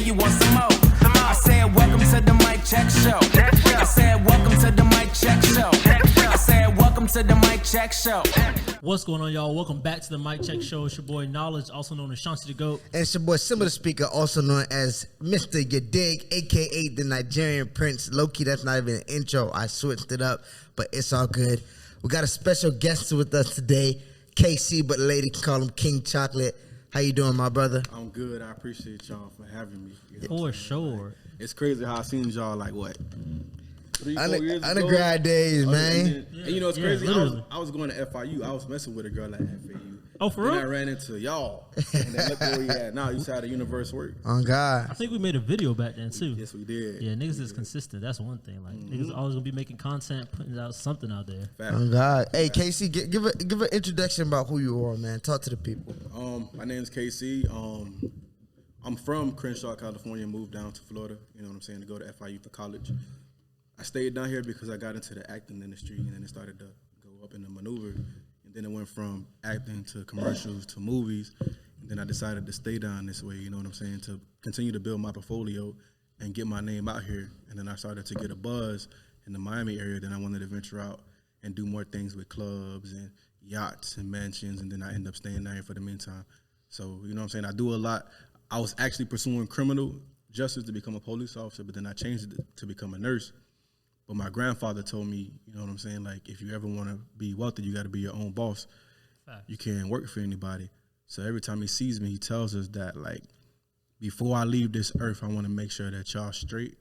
you want some more? I said, welcome to the mic check show. I said, welcome to the mic check show. I said, welcome to the mic check show. What's going on, y'all? Welcome back to the Mic Check Show. It's your boy Knowledge, also known as ShantiDaGoat. And it's your boy SimbaTheSpeaker, also known as Mr. Yadig, a.k.a. the Nigerian Prince. Low-key, that's not even an intro. I switched it up, but it's all good. We got a special guest with us today, KC, but the lady can call him King Chocolate. How you doing, my brother? I'm good. I appreciate y'all for having me. For sure. It's crazy how I seen y'all like, what, 3-4 years ago? Undergrad days, man. And you know, it's crazy. Literally. I was going to FIU. I was messing with a girl at FAU. Oh, for then real? I ran into y'all. And then look where we at now. You see how the universe work. Oh, God. I think we made a video back then, too. Yes, we did. Yeah, niggas is consistent. That's one thing. Like, niggas always gonna be making content, putting out something out there. Fact. Oh, God. Hey, KC, give an introduction about who you are, man. Talk to the people. My name's KC. I'm from Crenshaw, California, moved down to Florida, you know what I'm saying, to go to FIU for college. I stayed down here because I got into the acting industry, and then it started to go up in the maneuver. And then it went from acting to commercials to movies. And then I decided to stay down this way, you know what I'm saying, to continue to build my portfolio and get my name out here. And then I started to get a buzz in the Miami area. Then I wanted to venture out and do more things with clubs and yachts and mansions. And then I ended up staying down here for the meantime. So, you know what I'm saying, I do a lot. I was actually pursuing criminal justice to become a police officer, but then I changed it to become a nurse. But my grandfather told me, you know what I'm saying, like, if you ever want to be wealthy, you got to be your own boss. Fact. You can't work for anybody. So every time he sees me, he tells us that, like, before I leave this earth, I want to make sure that y'all straight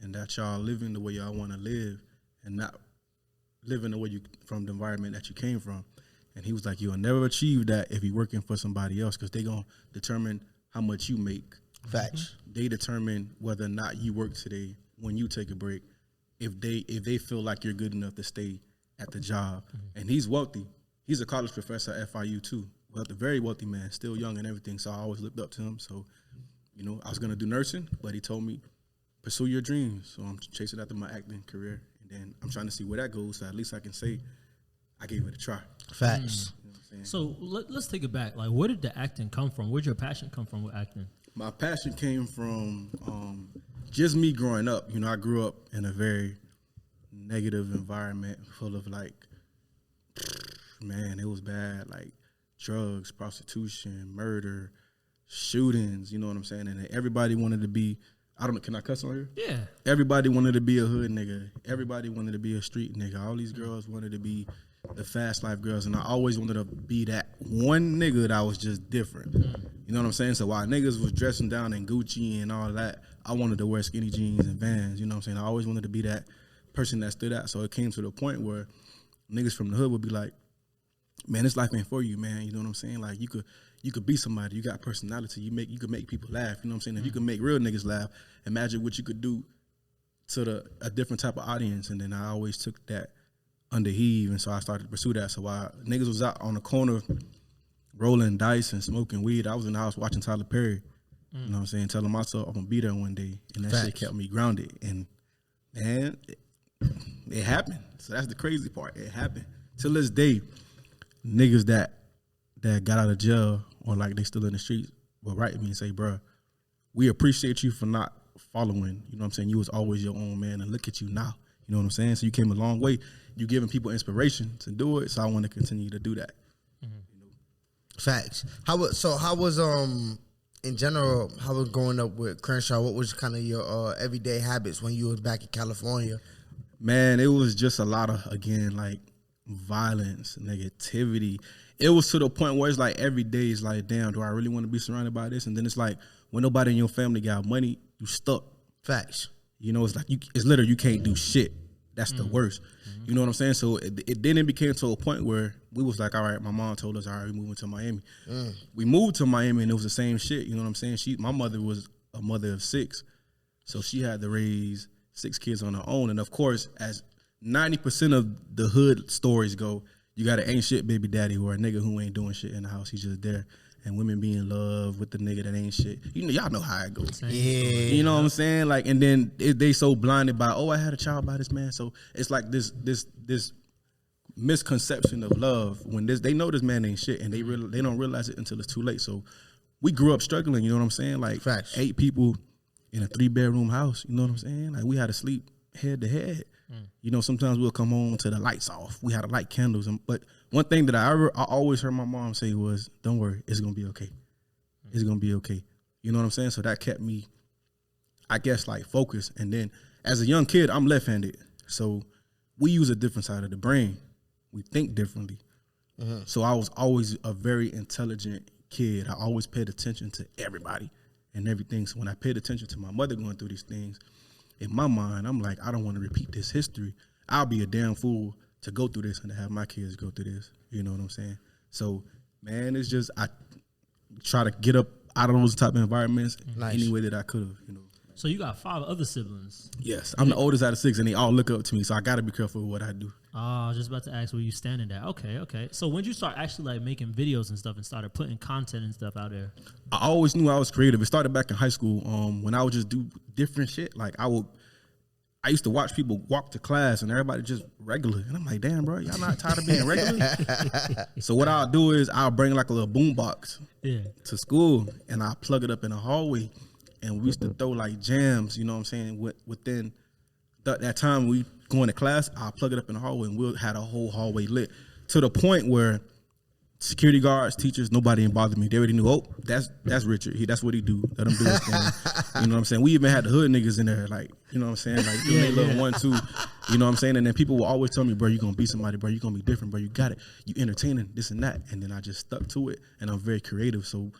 and that y'all living the way y'all want to live and not living the way you from the environment that you came from. And he was like, you'll never achieve that if you're working for somebody else, because they're going to determine how much you make. Facts. They determine whether or not you work today when you take a break. If they feel like you're good enough to stay at the job. And he's wealthy. He's a college professor at FIU too. Well, a very wealthy man, still young and everything. So I always looked up to him. So, you know, I was gonna do nursing, but he told me, pursue your dreams. So I'm chasing after my acting career. And then I'm trying to see where that goes. So at least I can say I gave it a try. Facts. You know what I'm saying? So let's take it back. Like, where did the acting come from? Where'd your passion come from with acting? My passion came from just me growing up. You know, I grew up in a very negative environment full of, like, man, it was bad. Like, drugs, prostitution, murder, shootings, you know what I'm saying? And everybody wanted to be, can I cuss on here? Yeah. Everybody wanted to be a hood nigga. Everybody wanted to be a street nigga. All these girls wanted to be the fast life girls, and I always wanted to be that one nigga that was just different. You know what I'm saying? So while niggas was dressing down in Gucci and all that, I wanted to wear skinny jeans and Vans. You know what I'm saying? I always wanted to be that person that stood out. So it came to the point where niggas from the hood would be like, man, this life ain't for you, man. You know what I'm saying? Like, you could be somebody. You got personality. You could make people laugh. You know what I'm saying? If you can make real niggas laugh, imagine what you could do to a different type of audience. And then I always took that under heave, and so I started to pursue that. So while niggas was out on the corner rolling dice and smoking weed, I was in the house watching Tyler Perry. You know what I'm saying? Telling myself I'm gonna be there one day, and that shit kept me grounded. And man, it happened. So that's the crazy part. It happened. Till this day, niggas that got out of jail or like they still in the streets will write me and say, bruh, we appreciate you for not following. You know what I'm saying? You was always your own man, and look at you now. You know what I'm saying? So you came a long way. You giving people inspiration to do it. So I want to continue to do that. Facts. How was in general, how was growing up with Crenshaw? What was kind of your everyday habits when you was back in California? Man, it was just a lot of, again, like, violence, negativity. It was to the point where it's like every day is like, damn, do I really want to be surrounded by this? And then it's like, when nobody in your family got money, you stuck. Facts. You know, it's like, it's literally, you can't do shit. That's the worst. You know what I'm saying? So then it became to a point where we was like, all right, my mom told us, all right, we moving to Miami. We moved to Miami, and it was the same shit. You know what I'm saying? My mother was a mother of 6. So she had to raise 6 kids on her own. And of course, as 90% of the hood stories go, you got an ain't shit baby daddy or a nigga who ain't doing shit in the house. He's just there. And women be in love with the nigga that ain't shit. You know, y'all know how it goes. Yeah. You know what I'm saying? Like, and then they so blinded by, oh, I had a child by this man. So it's like this misconception of love when they know this man ain't shit, and they don't realize it until it's too late. So we grew up struggling. You know what I'm saying? Like, Facts. 8 people in a 3-bedroom house. You know what I'm saying? Like we had to sleep head to head. You know, sometimes we'll come home to the lights off. We had to light candles. But one thing that I always heard my mom say was, "Don't worry, it's gonna be okay. It's gonna be okay." You know what I'm saying? So that kept me, I guess, like focused. And then as a young kid, I'm left-handed, so we use a different side of the brain. We think differently. So I was always a very intelligent kid. I always paid attention to everybody and everything. So when I paid attention to my mother going through these things, in my mind, I'm like, I don't want to repeat this history. I'll be a damn fool to go through this and to have my kids go through this. You know what I'm saying? So, man, it's just I try to get up out of those type of environments any way that I could have, you know. So you got 5 other siblings. Yes, I'm the oldest out of 6, and they all look up to me, so I got to be careful with what I do. I was just about to ask where you standing at. Okay. So when did you start actually like making videos and stuff and started putting content and stuff out there? I always knew I was creative. It started back in high school when I would just do different shit. Like I used to watch people walk to class and everybody just regular. And I'm like, damn, bro, y'all not tired of being regular? So what I'll do is I'll bring like a little boom box to school and I'll plug it up in the hallway. And we used to throw like jams, you know what I'm saying? Within that time we going to class, I'll plug it up in the hallway and we'll have a whole hallway lit to the point where security guards, teachers, nobody even bothered me. They already knew, oh, that's Richard. That's what he do. Let him do his thing. You know what I'm saying? We even had the hood niggas in there, like, you know what I'm saying? Like, they little 1-2, you know what I'm saying? And then people will always tell me, bro, you gonna be somebody, bro. You gonna be different, bro. You got it. You entertaining, this and that. And then I just stuck to it, and I'm very creative. So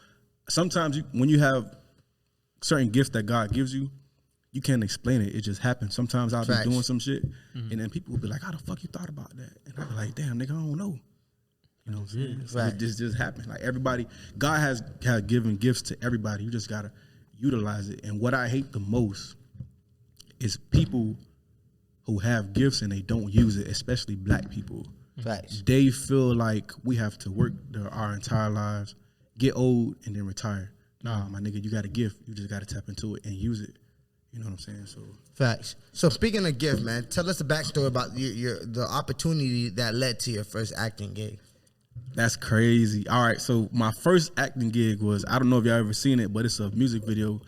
sometimes when you have certain gifts that God gives you, you can't explain it. It just happens. Sometimes I'll be doing some shit, and then people will be like, how the fuck you thought about that? And I'll be like, damn, nigga, I don't know. You know what I'm saying? So it just happened. Like everybody, God has given gifts to everybody. You just gotta utilize it. And what I hate the most is people who have gifts and they don't use it, especially black people. They feel like we have to work our entire lives, get old, and then retire. Nah, my nigga, you got a gift. You just gotta tap into it and use it. You know what I'm saying? So facts. So speaking of gift, man, tell us the backstory about the opportunity that led to your first acting gig. That's crazy. All right, so my first acting gig was, I don't know if y'all ever seen it, but it's a music video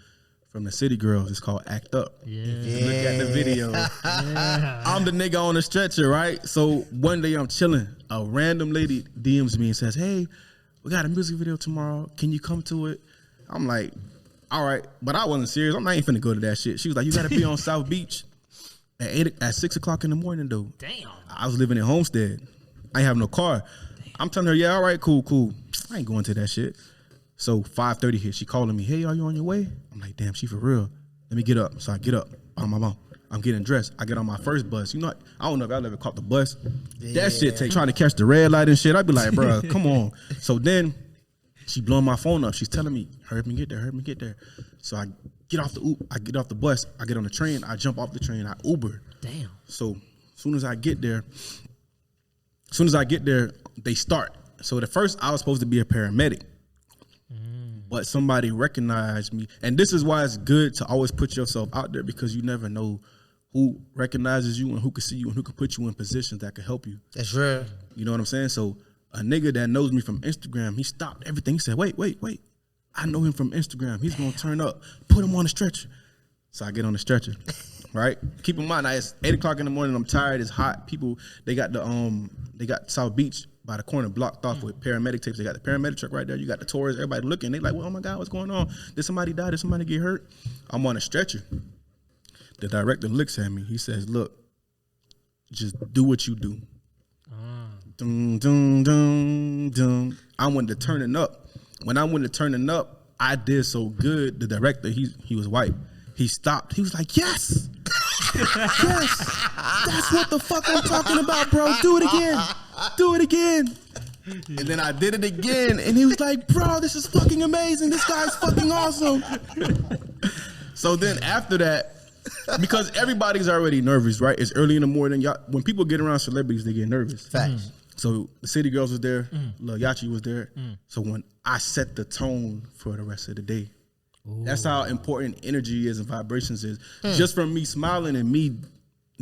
from the City Girls. It's called Act Up. Look at the video. I'm the nigga on the stretcher, right? So one day I'm chilling. A random lady DMs me and says, hey, we got a music video tomorrow. Can you come to it? I'm like, all right. But I wasn't serious. I'm not even finna go to that shit. She was like, you got to be on South Beach at 6 o'clock in the morning, though. Damn. I was living in Homestead. I ain't have no car. I'm telling her, yeah, all right, cool. I ain't going to that shit. So 5:30 hit. She calling me, hey, are you on your way? I'm like, damn, she for real. Let me get up. So I get up on my mom. I'm getting dressed. I get on my first bus. You know, I don't know if y'all ever caught the bus. That shit take trying to catch the red light and shit. I'd be like, bro, come on. So then she blowing my phone up. She's telling me, hurry up and get there. So I get off the bus. I get on the train. I jump off the train. I Uber. Damn. So as soon as I get there, they start. So at first I was supposed to be a paramedic, but somebody recognized me. And this is why it's good to always put yourself out there, because you never know who recognizes you and who can see you and who can put you in positions that can help you. That's real. You know what I'm saying? So a nigga that knows me from Instagram, he stopped everything. He said, wait. I know him from Instagram. He's going to turn up. Put him on the stretcher. So I get on the stretcher, right? Keep in mind, it's 8 o'clock in the morning. I'm tired. It's hot. People, they got South Beach by the corner blocked off with paramedic tapes. They got the paramedic truck right there. You got the tourists. Everybody looking. They like, well, oh my God, what's going on? Did somebody die? Did somebody get hurt? I'm on a stretcher. The director looks at me. He says, look, just do what you do. Dum, dum, dum, dum. I went to turning up. When I went to turning up, I did so good. The director, he was white. He stopped. He was like, yes. Yes. That's what the fuck I'm talking about, bro. Do it again. And then I did it again. And he was like, bro, this is fucking amazing. This guy's fucking awesome. So then after that, because everybody's already nervous, right? It's early in the morning. When people get around celebrities, they get nervous. Facts. So the City Girls was there. Lil Yachty was there. So when I set the tone for the rest of the day, that's how important energy is and vibrations is. Just from me smiling and me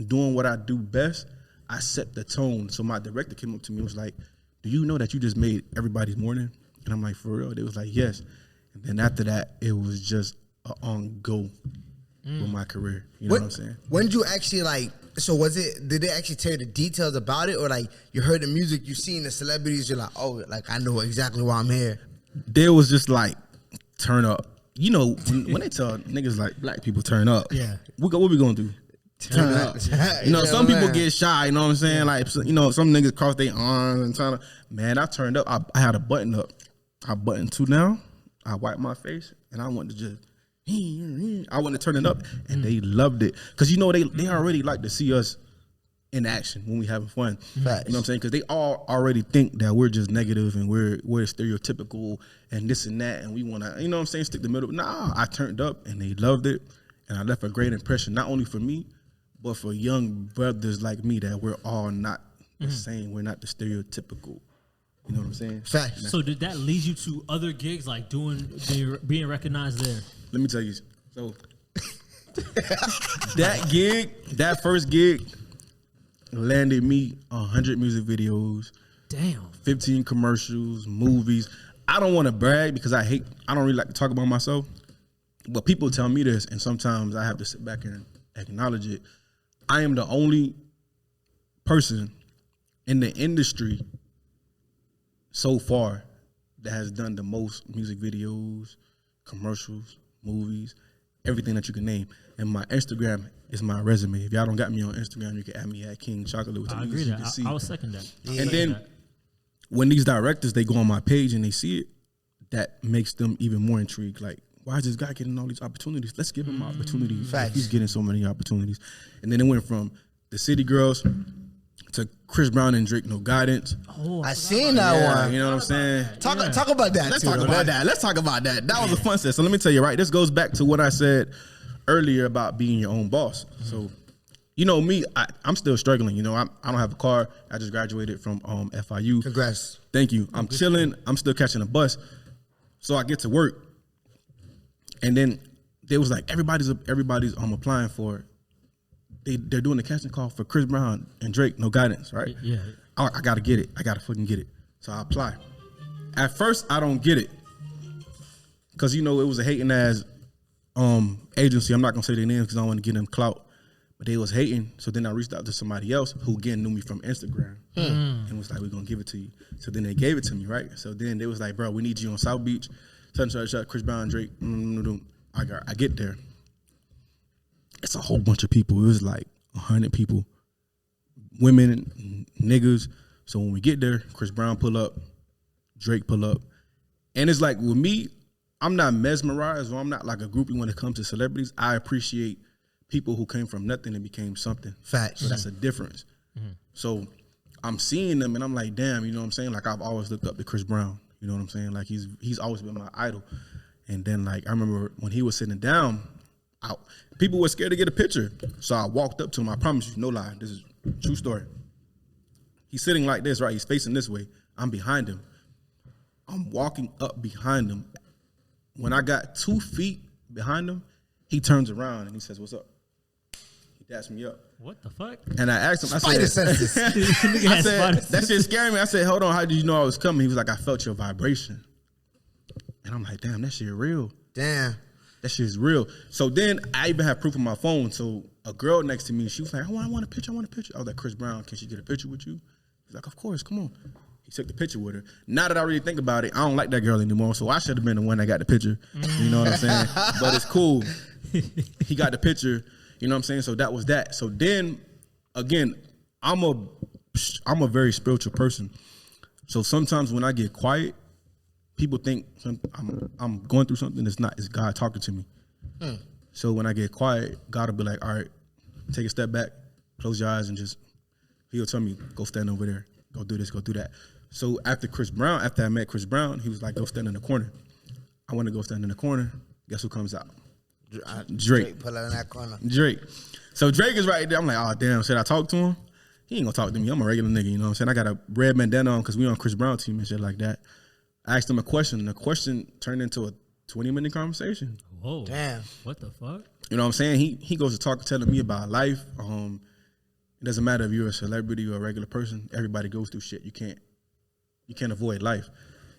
doing what I do best, I set the tone. So my director came up to me and was like, do you know that you just made everybody's morning? And I'm like, for real? They was like, yes. And then after that, it was just on go. with my career. You know what I'm saying? When did you actually like? So did they actually tell you the details about it, or like you heard the music, you seen the celebrities, you're like, oh, like I know exactly why I'm here. There was just like turn up. You know, when they tell niggas like black people turn up, what we gonna do? Turn up. You know, some people get shy. You know what I'm saying? Like, you know, some niggas cross their arms and turn up. Man, I turned up. I had a button up. I buttoned 2 down. I wiped my face, and I wanted to just. I wanted to turn it up, and they loved it because you know they already like to see us in action when we having fun. Facts. You know what I'm saying? Because they all already think that we're just negative and we're stereotypical and this and that, and we want to, you know what I'm saying, stick the middle. Nah, I turned up, and they loved it, and I left a great impression not only for me, but for young brothers like me that we're all not the same. We're not the stereotypical. You know what I'm saying? Facts. So did that lead you to other gigs, like being recognized there? Let me tell you. So that first gig, landed me 100 music videos. Damn. 15 commercials, movies. I don't want to brag because I don't really like to talk about myself. But people tell me this, and sometimes I have to sit back and acknowledge it. I am the only person in the industry so far that has done the most music videos, commercials, movies, everything that you can name. And my Instagram is my resume. If y'all don't got me on Instagram, you can add me at King Chocolate. With I agree you that. can see. I was second that. And then when these directors, they go on my page and they see it, that makes them even more intrigued. Like, why is this guy getting all these opportunities? Let's give him opportunities. He's getting so many opportunities. And then it went from the City Girls to Chris Brown and Drake, No Guidance. Oh, I seen that one. You know what I'm saying? Talk about that. Let's too, talk about that. Let's talk about that. That was a fun set. So let me tell you, right? This goes back to what I said earlier about being your own boss. So, you know me, I'm still struggling. You know, I don't have a car. I just graduated from FIU. Congrats. Thank you. I'm chilling. I'm still catching a bus. So I get to work. And then they was like, everybody's applying for it. They're doing the casting call for Chris Brown and Drake, No Guidance, right? Yeah. I gotta get it. I gotta fucking get it. So I apply. At first, I don't get it. Cause you know, it was a hating ass agency. I'm not gonna say their names because I don't want to give them clout. But they was hating. So then I reached out to somebody else who again knew me from Instagram. And was like, we're gonna give it to you. So then they gave it to me, right? So then they was like, bro, we need you on South Beach. Such, Chris Brown, Drake. I get there. It's a whole bunch of people. It was like 100 people, women, niggas. So when we get there, Chris Brown pull up, Drake pull up, and it's like with me, I'm not mesmerized or I'm not like a groupie when it comes to celebrities. I appreciate people who came from nothing and became something. Facts. So that's a difference. So I'm seeing them and I'm like, damn, you know what I'm saying? Like I've always looked up to Chris Brown. You know what I'm saying? Like he's always been my idol. And then like I remember when he was sitting down, people were scared to get a picture. So I walked up to him. I promise you, no lie, this is a true story. He's sitting like this, right? He's facing this way. I'm behind him. I'm walking up behind him. When I got 2 feet behind him, he turns around and he says, "What's up?" He daps me up. What the fuck? And I asked him, I Spider said, senses. I said, that shit scared me. I said, hold on, how did you know I was coming? He was like, I felt your vibration. And I'm like, damn, that shit real. Damn. That shit is real. So then I even have proof on my phone. So a girl next to me, she was like, oh, I want a picture. I was like, Chris Brown, can she get a picture with you? He's like, of course, come on. He took the picture with her. Now that I really think about it, I don't like that girl anymore. So I should have been the one that got the picture. You know what I'm saying? But it's cool. He got the picture. You know what I'm saying? So that was that. So then, again, I'm a very spiritual person. So sometimes when I get quiet, people think I'm going through something that's not. It's God talking to me. So when I get quiet, God will be like, all right, take a step back, close your eyes, and he'll tell me, go stand over there, go do this, go do that. So after I met Chris Brown, he was like, go stand in the corner. I want to go stand in the corner. Guess who comes out? Drake. Pull out in that corner. Drake. So Drake is right there. I'm like, oh, damn, should I talk to him? He ain't gonna talk to me. I'm a regular nigga, you know what I'm saying? I got a red bandana on because we on Chris Brown team and shit like that. I asked him a question, and the question turned into a 20-minute conversation. Whoa. Damn. What the fuck? You know what I'm saying? He goes to telling me about life. It doesn't matter if you're a celebrity or a regular person. Everybody goes through shit. You can't avoid life.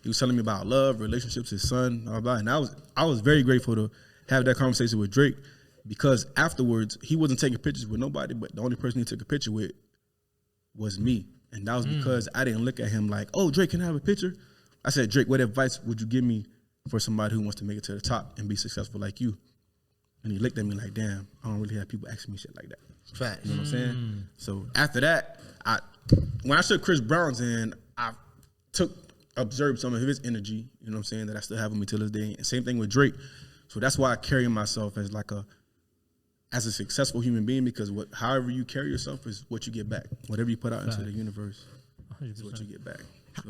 He was telling me about love, relationships, his son, blah, blah. And I was very grateful to have that conversation with Drake because afterwards he wasn't taking pictures with nobody, but the only person he took a picture with was me. And that was because I didn't look at him like, oh, Drake, can I have a picture? I said, Drake, what advice would you give me for somebody who wants to make it to the top and be successful like you? And he looked at me like, damn, I don't really have people asking me shit like that. Facts. You know what I'm saying? So after that, when I took Chris Brown's in, I observed some of his energy, you know what I'm saying, that I still have with me till this day. And same thing with Drake. So that's why I carry myself as as a successful human being, because however you carry yourself is what you get back. Whatever you put out into the universe 100%. Is what you get back.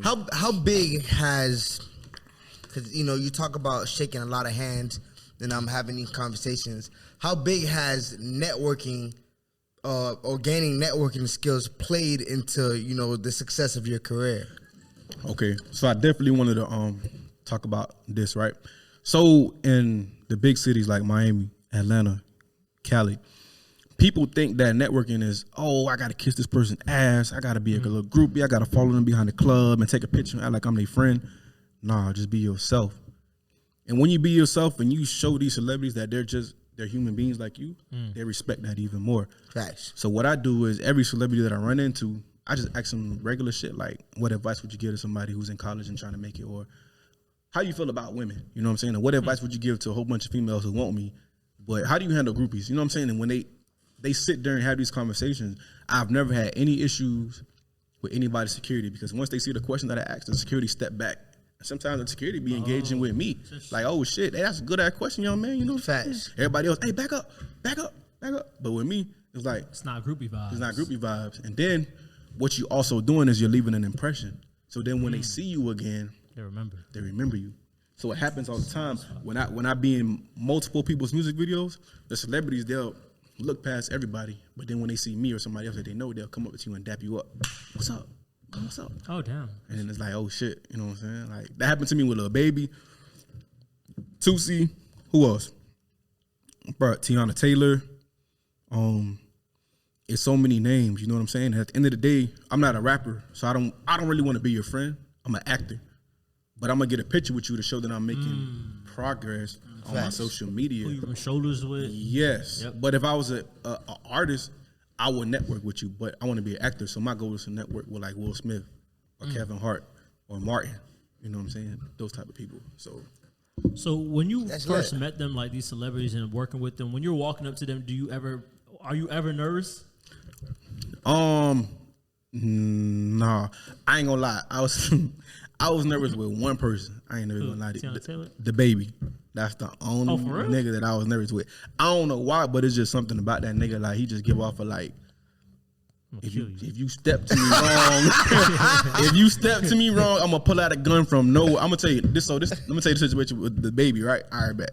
So, how big has, because you talk about shaking a lot of hands and I'm having these conversations. How big has networking or gaining networking skills played into the success of your career? Okay, so I definitely wanted to talk about this, right? So in the big cities like Miami, Atlanta, Cali, people think that networking is, oh, I got to kiss this person's ass. I got to be a little groupie. I got to follow them behind the club and take a picture and act like I'm their friend. Nah, just be yourself. And when you be yourself and you show these celebrities that they're human beings like you, they respect that even more. Facts. So what I do is every celebrity that I run into, I just ask them regular shit like, what advice would you give to somebody who's in college and trying to make it? Or how you feel about women? You know what I'm saying? And what advice would you give to a whole bunch of females who want me? But how do you handle groupies? You know what I'm saying? And when they sit there and have these conversations, I've never had any issues with anybody's security, because once they see the question that I asked, the security step back. Sometimes the security be engaging with me. Like, oh shit, that's a good ass question, young man. You know, facts. Everybody else, hey, back up. But with me, it's like, it's not groupie vibes. And then what you also doing is you're leaving an impression. So then when they see you again, they remember you. So it happens all the time. When I be in multiple people's music videos, the celebrities, they'll look past everybody. But then when they see me or somebody else that they know, they'll come up to you and dap you up. What's up? Oh, damn. And then it's like, oh shit, you know what I'm saying? Like, that happened to me with Lil Baby, Tootsie, who else? Bro, Tiana Taylor. It's so many names, you know what I'm saying? At the end of the day, I'm not a rapper, so I don't really want to be your friend. I'm an actor. But I'm gonna get a picture with you to show that I'm making progress on my social media. Who you rub shoulders with? Yes. Yep. But if I was a artist, I would network with you, but I want to be an actor, so my goal is to network with like Will Smith or Kevin Hart or Martin. You know what I'm saying? Those type of people. So when you first met them, like these celebrities, and working with them, when you're walking up to them, are you ever nervous? Nah, I ain't gonna lie. I was nervous with one person. I ain't never gonna lie to you. The Baby. That's the only nigga that I was nervous with. I don't know why, but it's just something about that nigga. Like, he just give off a like, if you step to me wrong, I'm gonna pull out a gun from nowhere. I'm gonna tell you this. Let me tell you the situation with The Baby, right? All right, bet.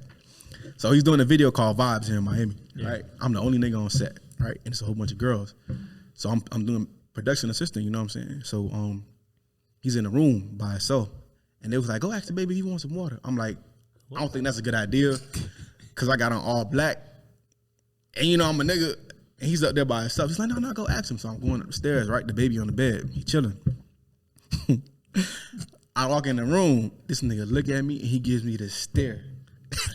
So he's doing a video called Vibes here in Miami, right? I'm the only nigga on set, right? And it's a whole bunch of girls. So I'm doing production assistant, you know what I'm saying? So he's in the room by himself, and they was like, go ask the baby if he wants some water. I'm like, I don't think that's a good idea, because I got on all black, and I'm a nigga, and he's up there by himself. He's like, no, go ask him. So I'm going up the stairs, right? The baby on the bed, he chilling. I walk in the room, this nigga look at me, and he gives me this stare.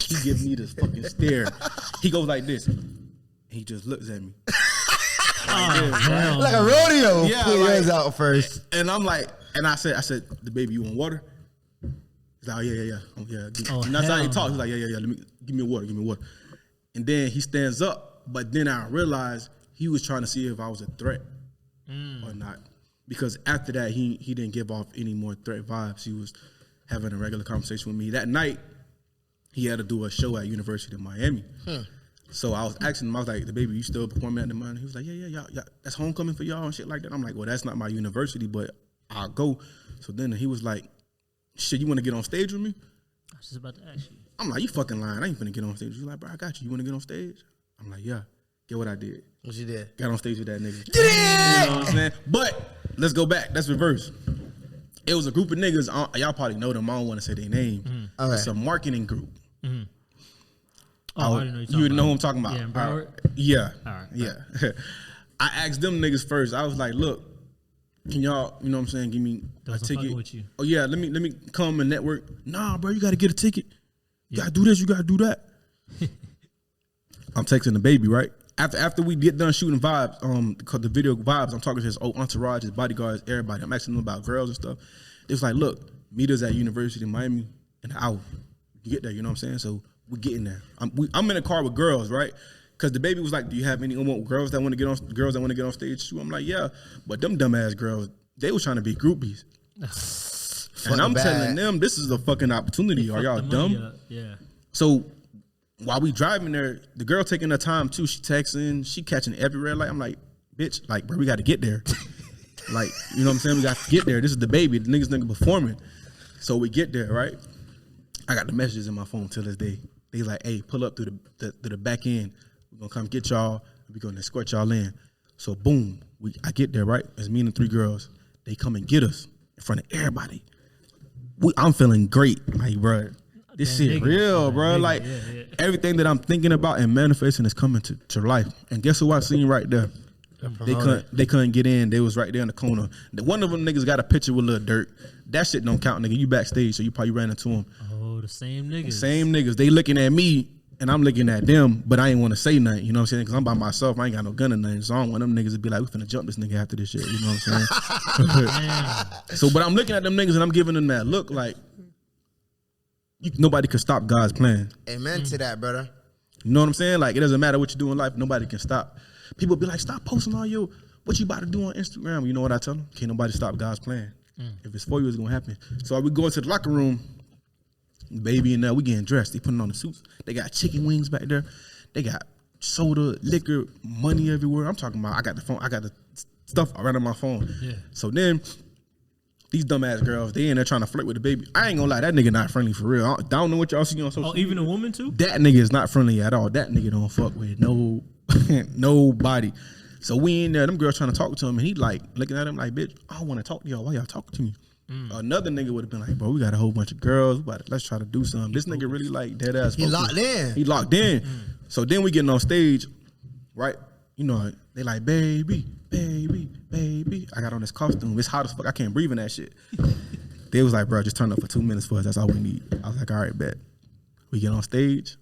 He gives me this fucking stare. He goes like this, and he just looks at me. Like a rodeo. Yeah, put yours out first. And I'm like, and I said, the baby, you want water? He's like, yeah. And that's how he talks. He's like, yeah. Give me water. And then he stands up, but then I realized he was trying to see if I was a threat or not. Because after that, he didn't give off any more threat vibes. He was having a regular conversation with me. That night, he had to do a show at University of Miami. So I was asking him, I was like, the baby, you still performing at the Money? He was like, yeah, that's homecoming for y'all and shit like that. I'm like, well, that's not my university, but I'll go. So then he was like, shit, you want to get on stage with me? I was just about to ask you. I'm like, you fucking lying. I ain't finna get on stage. He's like, bro, I got you. You want to get on stage? I'm like, yeah. Get what I did. What you did? Got on stage with that nigga. Yeah! You know what I'm saying? But let's go back. That's reverse. It was a group of niggas. Y'all probably know them. I don't want to say their name. Okay. It's a marketing group. Oh, I didn't know you know who I'm talking about. Yeah, Broward? Yeah. All right. Yeah. I asked them niggas first. I was like, look, can y'all, you know what I'm saying, give me a ticket? With you. Oh yeah, let me come and network. Nah, bro, you gotta get a ticket. You gotta do this, you gotta do that. I'm texting the baby, right? After we get done shooting vibes, cause the video vibes, I'm talking to his entourage, his bodyguards, everybody. I'm asking them about girls and stuff. It's like, look, meet us at University of Miami in an hour. You get there, you know what I'm saying? So we getting there. I'm in a car with girls, right? Cause the baby was like, do you have any girls that want to get on stage too? I'm like, yeah, but them dumbass girls, they was trying to be groupies. And I'm telling them, this is a fucking opportunity. Are y'all dumb? Yeah. So while we driving there, the girl taking her time too. She texting, she catching every red light. I'm like, bitch, like, bro, we got to get there. Like, you know what I'm saying? We got to get there. This is the baby. The nigga performing. So we get there, right? I got the messages in my phone till this day. They like, hey, pull up to the back end. We're going to come get y'all. We're going to escort y'all in. So boom, I get there, right? It's me and the 3 girls. They come and get us in front of everybody. I'm feeling great. Like, bro, this shit real, bro. Like, everything that I'm thinking about and manifesting is coming to life. And guess who I seen right there? They couldn't get in. They was right there in the corner. One of them niggas got a picture with Lil Durk. That shit don't count, nigga. You backstage, so you probably ran into him. Oh, the same niggas. Same niggas. They looking at me, and I'm looking at them, but I ain't want to say nothing. You know what I'm saying? Because I'm by myself. I ain't got no gun or nothing. So I don't want them niggas to be like, we finna jump this nigga after this shit. You know what I'm saying? So, but I'm looking at them niggas, and I'm giving them that look like, nobody can stop God's plan. Amen to that, brother. You know what I'm saying? Like, it doesn't matter what you do in life. Nobody can stop. People be like, stop posting all your, what you about to do on Instagram. You know what I tell them? Can't nobody stop God's plan. If it's for you, it's going to happen. So we go into the locker room, baby and we getting dressed. They putting on the suits. They got chicken wings back there. They got soda, liquor, money everywhere. I'm talking about, I got the stuff right on my phone. Yeah. So then, these dumbass girls, they in there trying to flirt with the baby. I ain't gonna lie, that nigga not friendly for real. I don't know what y'all see on social media. Oh, even a woman too? That nigga is not friendly at all. That nigga don't fuck with nobody. So we in there, them girls trying to talk to him, and he like looking at him like, bitch, I don't want to talk to y'all. Why y'all talking to me? Another nigga would have been like, bro, we got a whole bunch of girls, but let's try to do something. This nigga really like dead ass. He locked in. He locked in. So then we getting on stage, right? You know, they like, baby. I got on this costume. It's hot as fuck. I can't breathe in that shit. They was like, bro, just turn up for 2 minutes for us. That's all we need. I was like, all right, bet. We get on stage.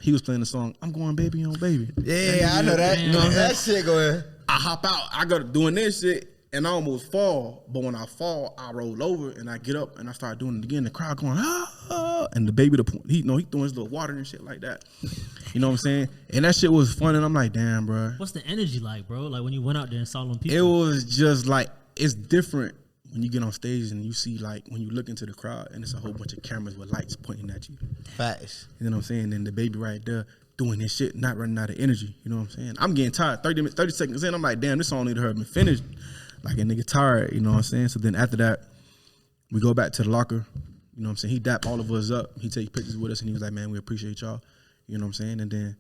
He was playing the song, I'm going baby on baby. Yeah, I know that. That shit going. I hop out. I go doing this shit, and I almost fall. But when I fall, I roll over, and I get up, and I start doing it again. The crowd going, ah. And the baby, he throwing his little water and shit like that. You know what I'm saying? And that shit was fun, and I'm like, damn, bro. What's the energy like, bro? Like when you went out there and saw them people? It was just like, it's different when you get on stage and you see, like, when you look into the crowd and it's a whole bunch of cameras with lights pointing at you. Facts. You know what I'm saying? And the baby right there doing his shit, not running out of energy. You know what I'm saying? I'm getting tired. 30 seconds in, I'm like, damn, this song need to hurry me finished. Like a nigga tired, you know what I'm saying? So then after that, we go back to the locker. You know what I'm saying? He dapped all of us up. He take pictures with us, and he was like, man, we appreciate y'all. You know what I'm saying? And then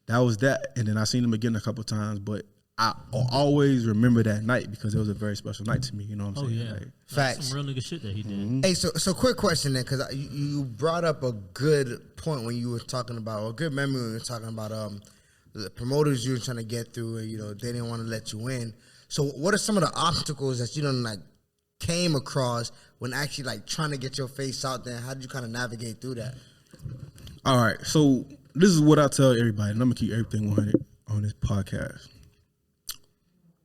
that was that. And then I seen him again a couple times, but I always remember that night because it was a very special night to me. You know what I'm saying? Yeah. Like, facts. Some real nigga shit that he did. Mm-hmm. Hey, so quick question then, because you brought up a good point when you were talking about, or a good memory when you were talking about the promoters you were trying to get through, and, you know, they didn't want to let you in. So what are some of the obstacles that you done, like, came across when actually, like, trying to get your face out there? How did you kind of navigate through that? all right, so this is what I tell everybody, and I'm going to keep everything 100 on this podcast.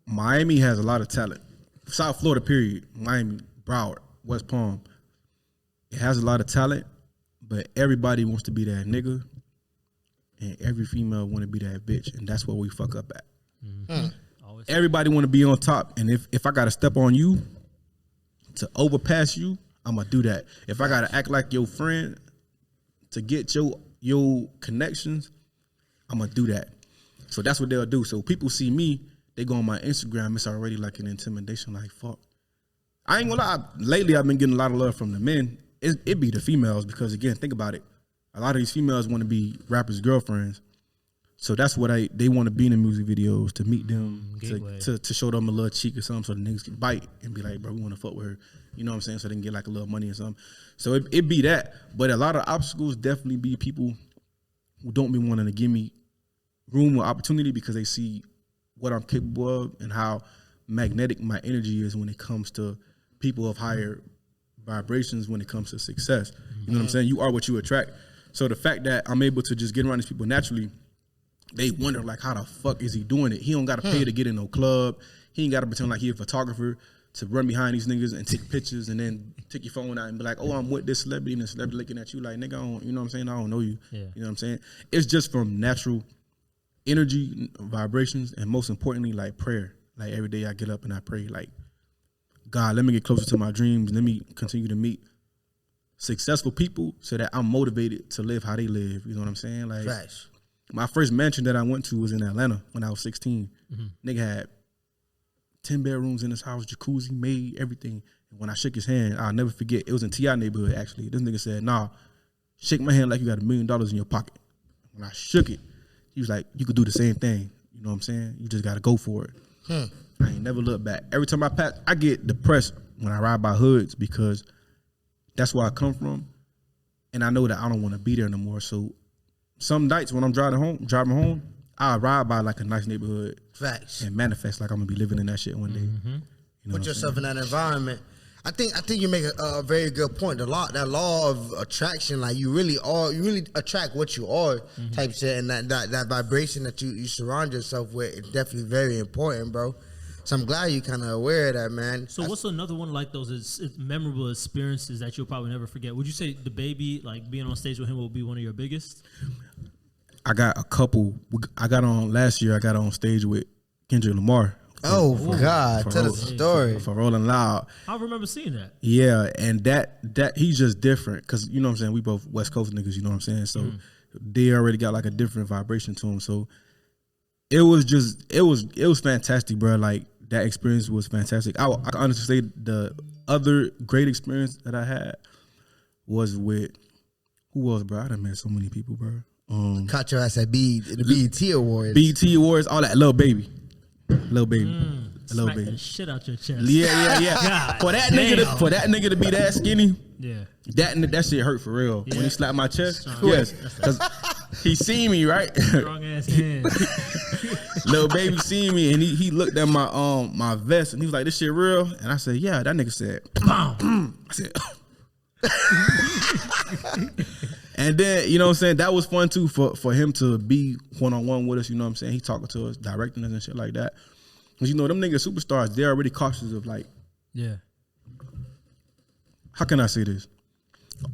Miami has a lot of talent. South Florida, period. Miami, Broward, West Palm. It has a lot of talent, but everybody wants to be that nigga, and every female want to be that bitch, and that's where we fuck up at. Mm-hmm. Everybody want to be on top, and if I got to step on you to overpass you, I'm going to do that. If I got to act like your friend to get your connections, I'm going to do that. So that's what they'll do. So people see me, they go on my Instagram, it's already like an intimidation, like, fuck. I ain't gonna lie, lately I've been getting a lot of love from the men. It be the females because, again, think about it. A lot of these females want to be rappers' girlfriends. So that's what they want to be in the music videos, to meet them, to show them a little cheek or something so the niggas can bite and be like, bro, we want to fuck with her. You know what I'm saying? So they can get like a little money or something. So it be that. But a lot of obstacles definitely be people who don't be wanting to give me room or opportunity because they see what I'm capable of and how magnetic my energy is when it comes to people of higher vibrations, when it comes to success. You know what I'm saying? You are what you attract. So the fact that I'm able to just get around these people naturally, they wonder like, how the fuck is he doing it? He don't got to pay to get in no club. He ain't got to pretend like he a photographer to run behind these niggas and take pictures and then take your phone out and be like, oh, I'm with this celebrity, and the celebrity looking at you like, nigga, I don't, you know what I'm saying? I don't know you. Yeah. You know what I'm saying? It's just from natural energy, vibrations, and most importantly, like prayer. Like every day I get up and I pray, like, God, let me get closer to my dreams. Let me continue to meet successful people so that I'm motivated to live how they live. You know what I'm saying? Like, Facts. my first mansion that I went to was in Atlanta when I was 16. Nigga had 10 bedrooms in his house, jacuzzi, made everything. And when I shook his hand, I'll never forget. It was in T.I. neighborhood, actually. This nigga said, nah, shake my hand like you got $1 million in your pocket. When I shook it, he was like, you could do the same thing. You know what I'm saying? You just got to go for it. I ain't never looked back. Every time I pass, I get depressed when I ride by hoods because that's where I come from. And I know that I don't want to be there no more. So some nights when I'm driving home, I ride by like a nice neighborhood. Facts. And manifest like I'm gonna be living in that shit one day. You know Put yourself in that environment. I think you make a very good point. That law of attraction, like you really attract what you are, type shit, and that vibration that you surround yourself with is definitely very important, bro. So I'm glad you kind of aware of that, man. So what's another one like those is memorable experiences that you'll probably never forget? Would you say the baby, like being on stage with him, will be one of your biggest? I got a couple. I got on stage with Kendrick Lamar. Oh God! Tell us the story. For Rolling Loud. I remember seeing that. Yeah, and that he's just different because you know what I'm saying. We both West Coast niggas. You know what I'm saying. So they already got like a different vibration to him. So it was fantastic, bro. Like that experience was fantastic. I can honestly say the other great experience that I had was with who else, bro? I done met so many people, bro. Caught your ass at the BET Awards. BET Awards, all that. Lil Baby. Smack the shit out your chest. Yeah. For that nigga to be that skinny, yeah, that shit hurt for real. Yeah. When he slapped my chest, Strong. yes, because he seen me, right? Strong ass hands. Lil Baby seen me, and he looked at my vest, and he was like, "This shit real?" And I said, "Yeah." That nigga said, I said. And then, you know what I'm saying, that was fun too for him to be one-on-one with us, you know what I'm saying? He talking to us, directing us and shit like that. Because, you know, them niggas superstars, they're already cautious of like, yeah. How can I say this?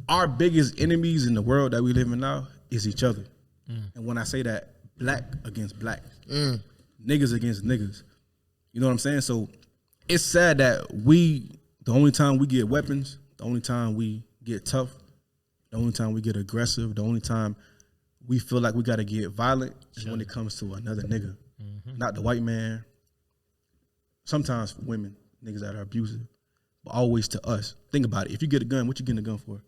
Our biggest enemies in the world that we live in now is each other. And when I say that, black against black, niggas against niggas. You know what I'm saying? So it's sad that the only time we get weapons, the only time we get tough, the only time we get aggressive, the only time we feel like we got to get violent is when it comes to another nigga. Not the white man. Sometimes women, niggas that are abusive, but always to us. Think about it. If you get a gun, what you getting a gun for?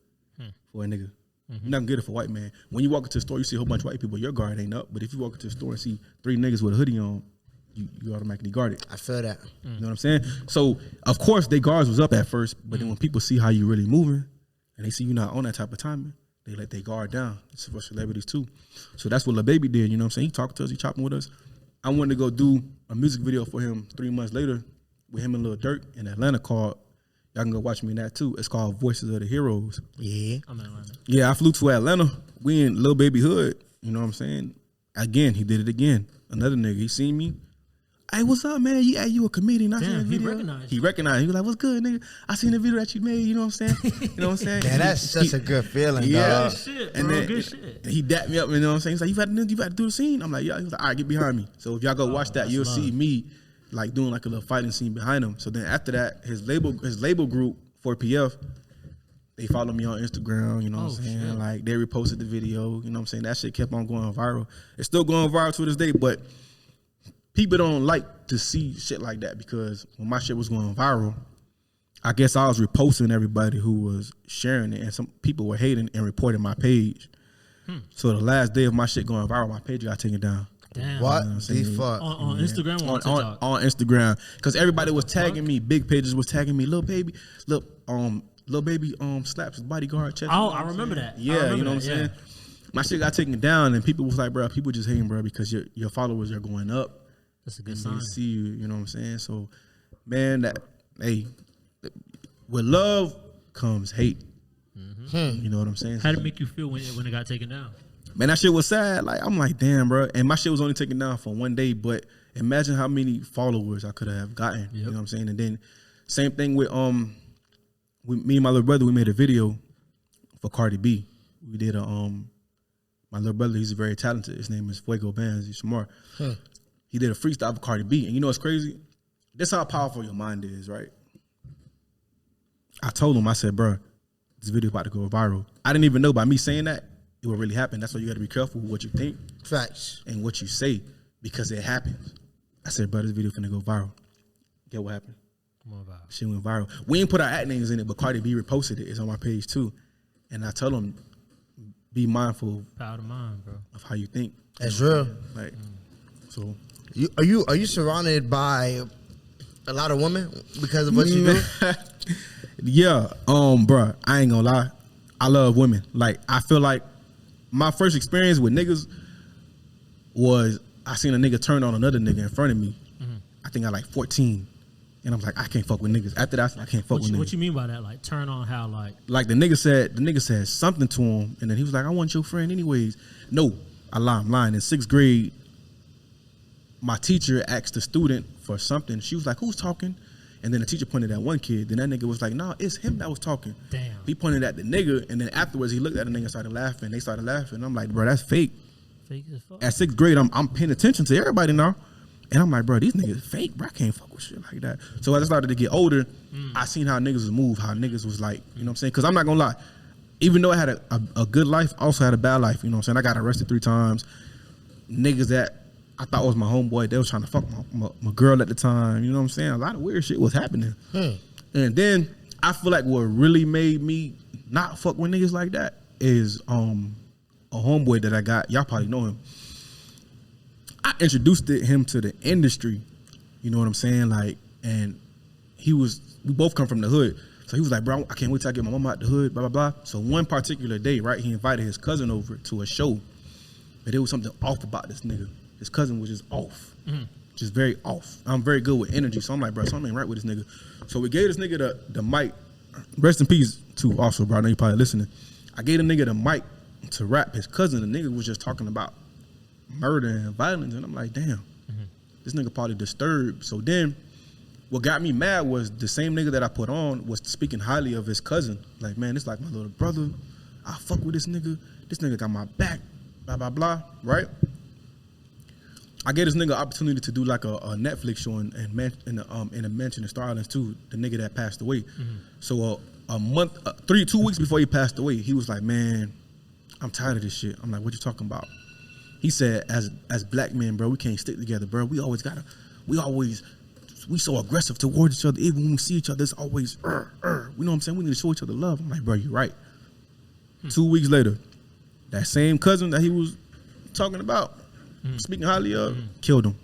For a nigga. You're not gonna get it for a white man. When you walk into a store, you see a whole bunch of white people, your guard ain't up. But if you walk into a store and see 3 niggas with a hoodie on, you automatically guard it. I feel that. You know what I'm saying? So, of course, their guards was up at first, but then when people see how you really moving, and they see you not on that type of timing, they let their guard down. It's for celebrities too. So that's what Lil Baby did, you know what I'm saying? He talked to us, he chopping with us. I wanted to go do a music video for him 3 months later with him and Lil Durk in Atlanta called, y'all can go watch me in that too. It's called Voices of the Heroes. Yeah. I'm in Atlanta. Yeah, I flew to Atlanta. We in Lil Baby hood, you know what I'm saying? Again, he did it again. Another nigga, he seen me. Hey, what's up, man? You a comedian? I seen the Damn, he video. recognized He you. recognized. He was like, "What's good, nigga? I seen the video that you made. You know what I'm saying? You know what I'm saying?" Man, that's such a good feeling, Yeah. dog. Good shit, bro. And then Good shit. he dapped me up. You know what I'm saying? He's like, "You got to do the scene." I'm like, "Yeah." He was like, "All right, get behind me." So if y'all go watch that, that's you'll love. see me like doing like a little fighting scene behind him. So then after that, his label group 4PF, they follow me on Instagram. You know what I'm saying? Shit. Like they reposted the video. You know what I'm saying? That shit kept on going viral. It's still going viral to this day, but people don't like to see shit like that because when my shit was going viral, I guess I was reposting everybody who was sharing it, and some people were hating and reporting my page. So the last day of my shit going viral, my page got taken down. Damn. What I'm the saying? fuck? On Instagram or on TikTok? On Instagram, because everybody was tagging me. Big pages was tagging me. Lil Baby slaps his bodyguard chest. Oh, I remember that. Yeah, you know what I'm saying. My shit got taken down, and people was like, "Bro, people just hating, bro, because your followers are going up." That's a good And sign. they see you know what I'm saying? So, man, with love comes hate. You know what I'm saying? How did it make you feel when it got taken down? Man, that shit was sad. Like, I'm like, damn, bro. And my shit was only taken down for one day, but imagine how many followers I could have gotten. Yep. You know what I'm saying? And then same thing with me and my little brother, we made a video for Cardi B. We did my little brother, he's very talented. His name is Fuego Bands. He's smart. He did a freestyle for Cardi B. And you know what's crazy? This how powerful your mind is, right? I told him, I said, bro, this video about to go viral. I didn't even know by me saying that it would really happen. That's why you got to be careful with what you think. Facts. And what you say, because it happens. I said, bro, this video finna go viral. Get what happened? Come on, viral. Shit went viral. We ain't put our ad names in it, but Cardi B reposted it. It's on my page too. And I told him, be mindful Power of mind, bro. of how you think. That's real. Like, so. Are you surrounded by a lot of women because of what you do? Yeah, bro, I ain't gonna lie. I love women. Like, I feel like my first experience with niggas was I seen a nigga turn on another nigga in front of me. I think I like 14. And I'm like, I can't fuck with niggas. After that, I said, I can't fuck with niggas. What you mean by that? Like, turn on how, like? Like, the nigga said something to him, and then he was like, I want your friend anyways. No, I'm lying. In 6th grade, my teacher asked the student for something. She was like, who's talking? And then the teacher pointed at one kid. Then that nigga was like, nah, it's him that was talking. Damn. He pointed at the nigga, and then afterwards he looked at the nigga and started laughing. They started laughing. I'm like, bro, that's fake. Fake as fuck. At 6th grade, I'm paying attention to everybody now. And I'm like, bro, these niggas fake, bro. I can't fuck with shit like that. So as I started to get older, I seen how niggas was move, how niggas was like, you know what I'm saying? Because I'm not going to lie. Even though I had a good life, I also had a bad life. You know what I'm saying? I got arrested 3 times. Niggas that I thought was my homeboy, they was trying to fuck my girl at the time. You know what I'm saying? A lot of weird shit was happening. And then I feel like what really made me not fuck with niggas like that is a homeboy that I got. Y'all probably know him. I introduced him to the industry. You know what I'm saying? Like, and we both come from the hood. So he was like, bro, I can't wait till I get my mama out the hood, blah, blah, blah. So one particular day, right, he invited his cousin over to a show. But there was something off about this nigga. His cousin was just off. Just very off. I'm very good with energy. So I'm like, bro, something ain't right with this nigga. So we gave this nigga the mic. Rest in peace too, also, bro. I know you probably listening. I gave the nigga the mic to rap his cousin. The nigga was just talking about murder and violence. And I'm like, damn, this nigga probably disturbed. So then what got me mad was the same nigga that I put on was speaking highly of his cousin. Like, man, it's like my little brother. I fuck with this nigga. This nigga got my back. Blah, blah, blah. Right? I gave this nigga an opportunity to do like a Netflix show in a mansion in Star Islands too. The nigga that passed away. So a month, 2 weeks before he passed away, he was like, "Man, I'm tired of this shit." I'm like, "What you talking about?" He said, "As black men, bro, we can't stick together, bro. We so aggressive towards each other. Even when we see each other, it's always, you know what I'm saying? We need to show each other love." I'm like, "Bro, you're right." 2 weeks later, that same cousin that he was talking about, speaking highly of, killed him.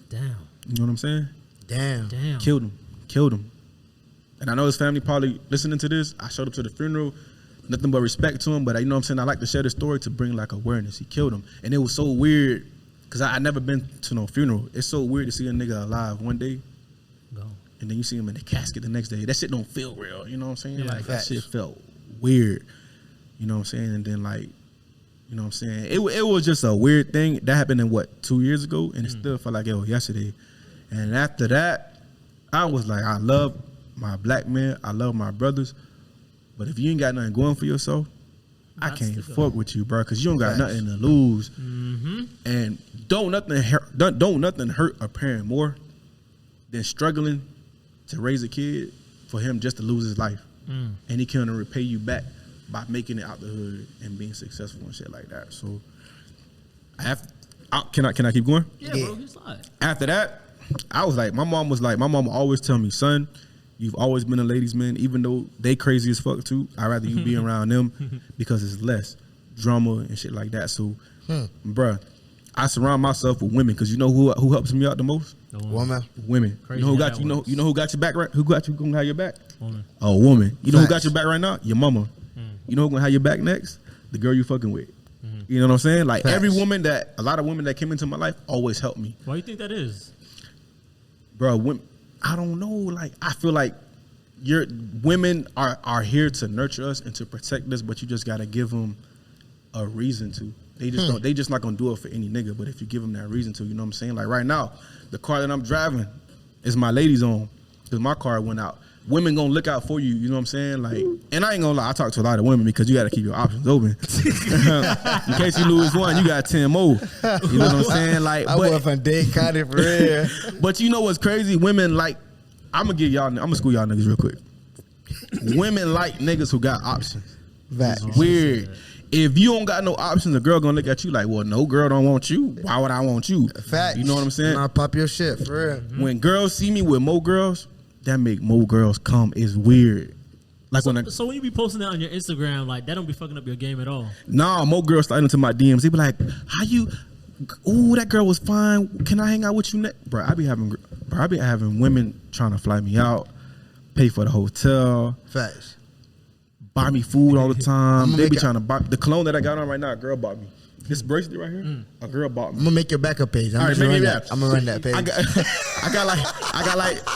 Damn. You know what I'm saying? Damn. Killed him. And I know his family probably listening to this. I showed up to the funeral. Nothing but respect to him. But you know what I'm saying? I like to share the story to bring like awareness. He killed him. And it was so weird because I never been to no funeral. It's so weird to see a nigga alive one day. And then you see him in the casket the next day. That shit don't feel real. You know what I'm saying? Yeah, like that shit felt weird. You know what I'm saying? And then like, you know what I'm saying? It was just a weird thing. That happened in 2 years ago? And it still felt like it was yesterday. And after that, I was like, I love my black men. I love my brothers. But if you ain't got nothing going for yourself, I can't fuck with you, bro. Because you don't got nothing to lose. And don't nothing hurt a parent more than struggling to raise a kid for him just to lose his life. And he can't repay you back by making it out the hood and being successful and shit like that. So, can I keep going? Yeah, bro, just slide. After that, I was like, my mom always tell me, son, you've always been a ladies' man, even though they crazy as fuck too. I'd rather you be around them because it's less drama and shit like that. So, bruh, I surround myself with women because you know who helps me out the most? Woman. Women. Crazy you know who got your back right? Who gonna have your back? Woman. A woman. You know who got your back right now? Your mama. You know who gonna have your back next? The girl you fucking with. You know what I'm saying? Like a lot of women that came into my life always helped me. Why do you think that is? Bro, I don't know. Like I feel like women are here to nurture us and to protect us, but you just gotta give them a reason to. They just don't. They just not gonna do it for any nigga. But if you give them that reason to, you know what I'm saying? Like right now, the car that I'm driving is my lady's on because my car went out. Women gonna look out for you. You know what I'm saying? Like, and I ain't gonna lie. I talk to a lot of women because you got to keep your options open. In case you lose one, you got 10 more. You know what I'm saying? Like, I went from Dade County for real. But you know what's crazy? Women like. I'm gonna school y'all niggas real quick. Women like niggas who got options. That's weird. If you don't got no options, a girl gonna look at you like, well, no girl don't want you. Why would I want you? Facts. You know what I'm saying? I'll pop your shit for real. When girls see me with more girls, that make more girls come. Is weird. Like so when you be posting that on your Instagram, like that don't be fucking up your game at all. Nah, more girls slide into my DMs. They be like, how you? Ooh, that girl was fine. Can I hang out with you next? Bro, I be having women trying to fly me out, pay for the hotel. Facts. Buy me food all the time. They be trying to buy the cologne that I got on right now. A girl bought me this bracelet right here. A girl bought me. I'm gonna make your backup page. I'm gonna run that page.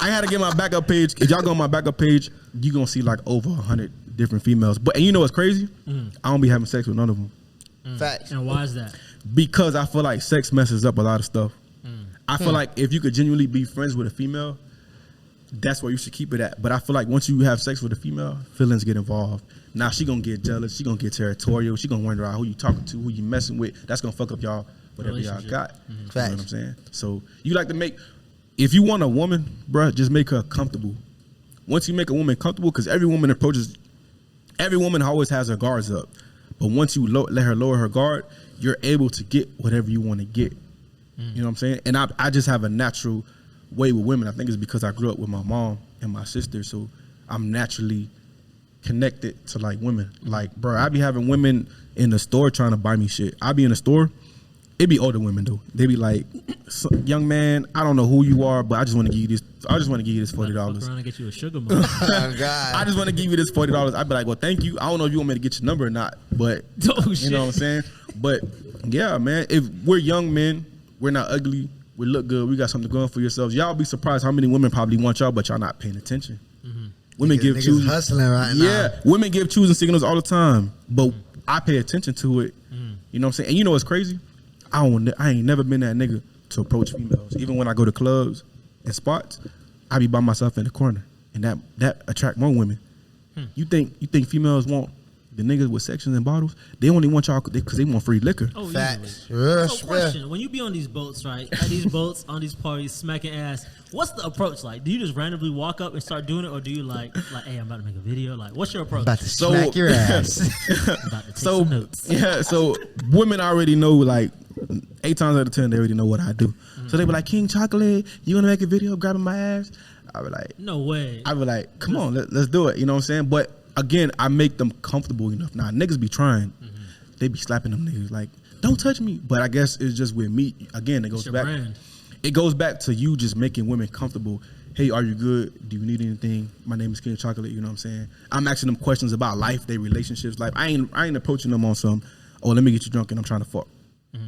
I had to get my backup page. If y'all go on my backup page, you gonna see like over 100 different females. But and you know what's crazy? I don't be having sex with none of them. Facts. And why is that? Because I feel like sex messes up a lot of stuff. I feel like if you could genuinely be friends with a female, that's where you should keep it at. But I feel like once you have sex with a female, feelings get involved. Now she gonna get jealous. She gonna get territorial. She gonna wonder out who you talking to, who you messing with. That's gonna fuck up y'all, whatever y'all got. You know what I'm saying? So you like to make, if you want a woman, bruh, just make her comfortable. Once you make a woman comfortable, because every woman always has her guards up. But once you let her lower her guard, you're able to get whatever you want to get. You know what I'm saying? And I just have a natural way with women. I think it's because I grew up with my mom and my sister, so I'm naturally connected to like women. Like, bro, I be having women in the store trying to buy me shit. I be in the store. It be older women though. They be like, young man, I don't know who you are, but I just want to give you this. I just want to give you this $40. Fuck around and get you a sugar mama. Oh, God. I just want to give you this $40. I'd be like, well, thank you. I don't know if you want me to get your number or not, but you know what I'm saying? But yeah, man, if we're young men, we're not ugly, we look good, we got something going for yourselves. Y'all be surprised how many women probably want y'all, but y'all not paying attention. Women give choosing hustling right now. Yeah, women give choosing signals all the time, but I pay attention to it. You know what I'm saying? And you know what's crazy? I ain't never been that nigga to approach females. Even when I go to clubs and spots, I be by myself in the corner, and that attract more women. You think females want the niggas with sections and bottles? They only want y'all because they want free liquor. Oh, Facts. So question, when you be on these boats, right, at these boats, on these parties, smacking ass, what's the approach like? Do you just randomly walk up and start doing it, or do you like, hey, I'm about to make a video? Like, what's your approach? About to smack your ass. About to take some notes. Yeah, so women already know, like, 8 times out of 10, they already know what I do. So they be like, King Chocolate, you want to make a video of grabbing my ass? I be like, no way. I be like, come on, let's do it. You know what I'm saying? But again, I make them comfortable enough. Now, niggas be trying. They be slapping them niggas like, don't touch me. But I guess it's just with me. Again, it goes back. Brand. It goes back to you just making women comfortable. Hey, are you good? Do you need anything? My name is King Chocolate. You know what I'm saying? I'm asking them questions about life, their relationships. Like, I ain't approaching them on some, oh, let me get you drunk and I'm trying to fuck.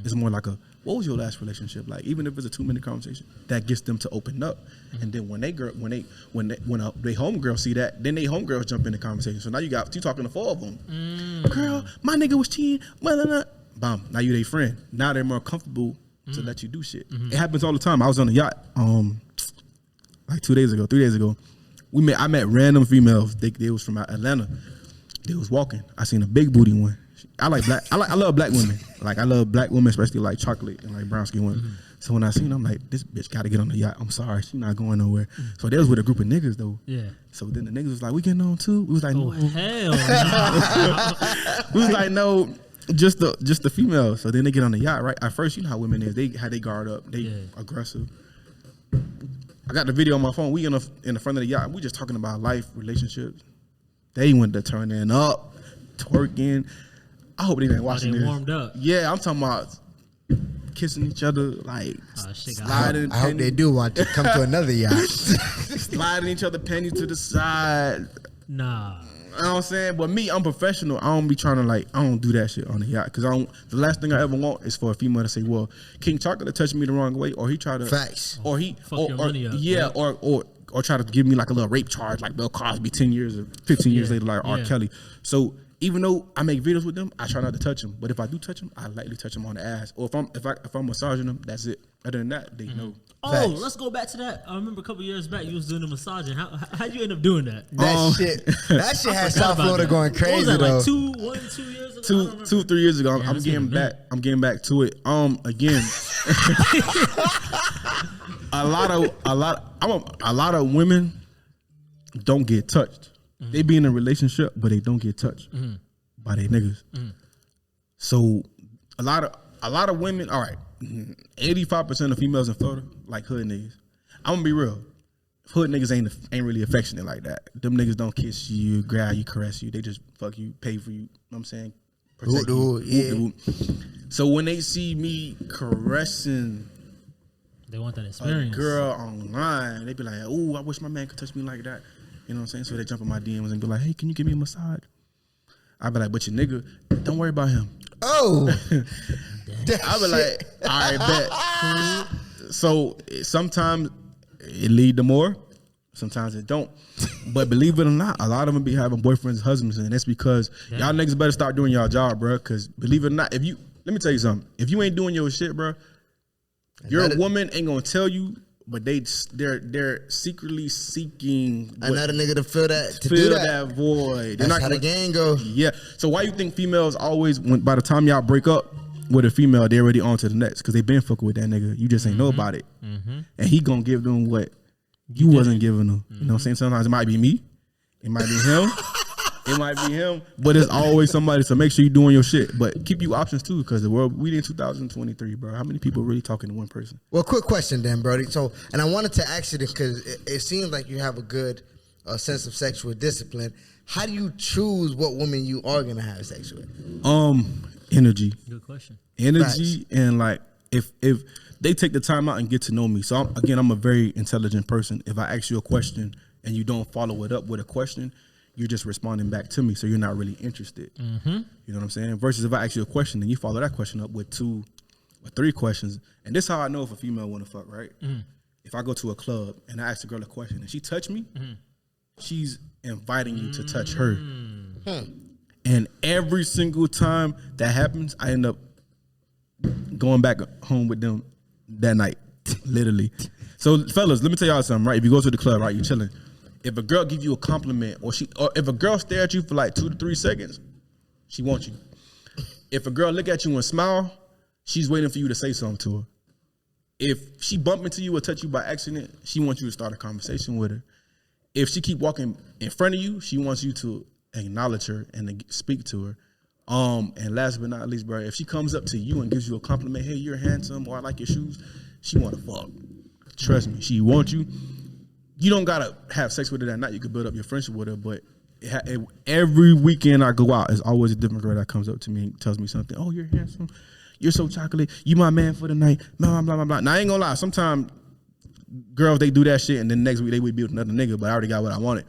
It's more like a, what was your last relationship like? Even if it's a 2-minute conversation, that gets them to open up. And then when they homegirls see that, then they homegirls jump in the conversation. So now you talking to 4 of them. Girl, my nigga was cheating. Bam. Now you their friend. Now they're more comfortable to let you do shit. It happens all the time. I was on a yacht like 3 days ago. I met random females. They was from Atlanta. They was walking. I seen a big booty one. I love black women. Like, I love black women, especially like chocolate and like brown skin women. So when I seen her, I'm like, this bitch got to get on the yacht. I'm sorry, she not going nowhere. So they was with a group of niggas though. Yeah. So then the niggas was like, we getting on too? We was like, no. Hell no. We was like, no, just the females. So then they get on the yacht, right? At first, you know how women is. They had their guard up. They aggressive. I got the video on my phone. We in the front of the yacht. We just talking about life, relationships. They went to turning up, twerking. I hope they didn't watch this. They warmed up. Yeah, I'm talking about kissing each other, like sliding. I hope they do want to come to another yacht. Sliding each other panties to the side. Nah. You know what I'm saying? But me, I'm professional. I don't be trying to I don't do that shit on the yacht. Because the last thing I ever want is for a female to say, well, King Chocolate touched me the wrong way, or he tried to. Facts. Or he. Fuck your money up. Yeah, or try to give me like a little rape charge, like Bill Cosby 10 years or 15 years later, like R. Kelly. So even though I make videos with them, I try not to touch them. But if I do touch them, I lightly touch them on the ass. Or if I'm massaging them, that's it. Other than that, they know. Oh, Facts. let's go back to that. I remember a couple years back you was doing the massaging. How'd you end up doing that? That shit had South About Florida that. going What crazy was that, though. like 2 years ago? 3 years ago. Yeah, I'm that's getting been a back. I'm getting back to it. Again, a lot of women don't get touched. They be in a relationship, but they don't get touched by their niggas. So a lot of women. All right, 85% of females in Florida like hood niggas. I'm gonna be real. Hood niggas ain't really affectionate like that. Them niggas don't kiss you, grab you, caress you. They just fuck you, pay for you. You know what I'm saying? Protect you. Yeah. So when they see me caressing They want that a experience. girl online, they be like, "Oh, I wish my man could touch me like that." You know what I'm saying? So they jump in my DMs and be like, "Hey, can you give me a massage?" I be like, "But your nigga, don't worry about him." Oh. I be like, "All right, bet." So sometimes it lead to more, sometimes it don't. But believe it or not, a lot of them be having boyfriends, husbands, and that's because y'all niggas better start doing y'all job, bro. Because believe it or not, let me tell you something. If you ain't doing your shit, bro, your woman ain't gonna tell you, but they're secretly seeking Another nigga to fill that, to fill do that void. They're That's not how the gonna, game go. yeah. So why you think females always, by the time y'all break up with a female, they already on to the next because they been fucking with that nigga. You just ain't know about it, and he gonna give them what you wasn't giving them. You know what I'm saying? Sometimes it might be me, it might be him. It might be him, but it's always somebody. So make sure you're doing your shit, but keep you options too, because the world we in 2023, bro. How many people really talking to one person? Well, quick question then, Brody. So, and I wanted to ask you this because it seems like you have a good sense of sexual discipline. How do you choose what woman you are gonna have sex with? Energy. Good question. Energy. And like if they take the time out and get to know me. So I'm a very intelligent person. If I ask you a question and you don't follow it up with a question, you're just responding back to me, so you're not really interested. You know what I'm saying? Versus if I ask you a question and you follow that question up with 2 or 3 questions, and this is how I know if a female want to fuck, right? If I go to a club and I ask a girl a question and she touch me, she's inviting you to touch her. And every single time that happens, I end up going back home with them that night, literally. So fellas, let me tell y'all something, right? If you go to the club, right, you're chilling. If a girl give you a compliment or if a girl stare at you for like 2 to 3 seconds, she wants you. If a girl look at you and smile, she's waiting for you to say something to her. If she bump into you or touch you by accident, she wants you to start a conversation with her. If she keep walking in front of you, she wants you to acknowledge her and to speak to her. And last but not least, bro, if she comes up to you and gives you a compliment, hey, you're handsome, or I like your shoes, she want to fuck. Trust me, she wants you. You don't gotta have sex with her that night. You can build up your friendship with her, but every weekend I go out, there's always a different girl that comes up to me and tells me something. Oh, you're handsome. You're so chocolate. You my man for the night. Blah, blah, blah, blah. Now, I ain't gonna lie. Sometimes girls, they do that shit, and then next week they would be with another nigga, but I already got what I wanted.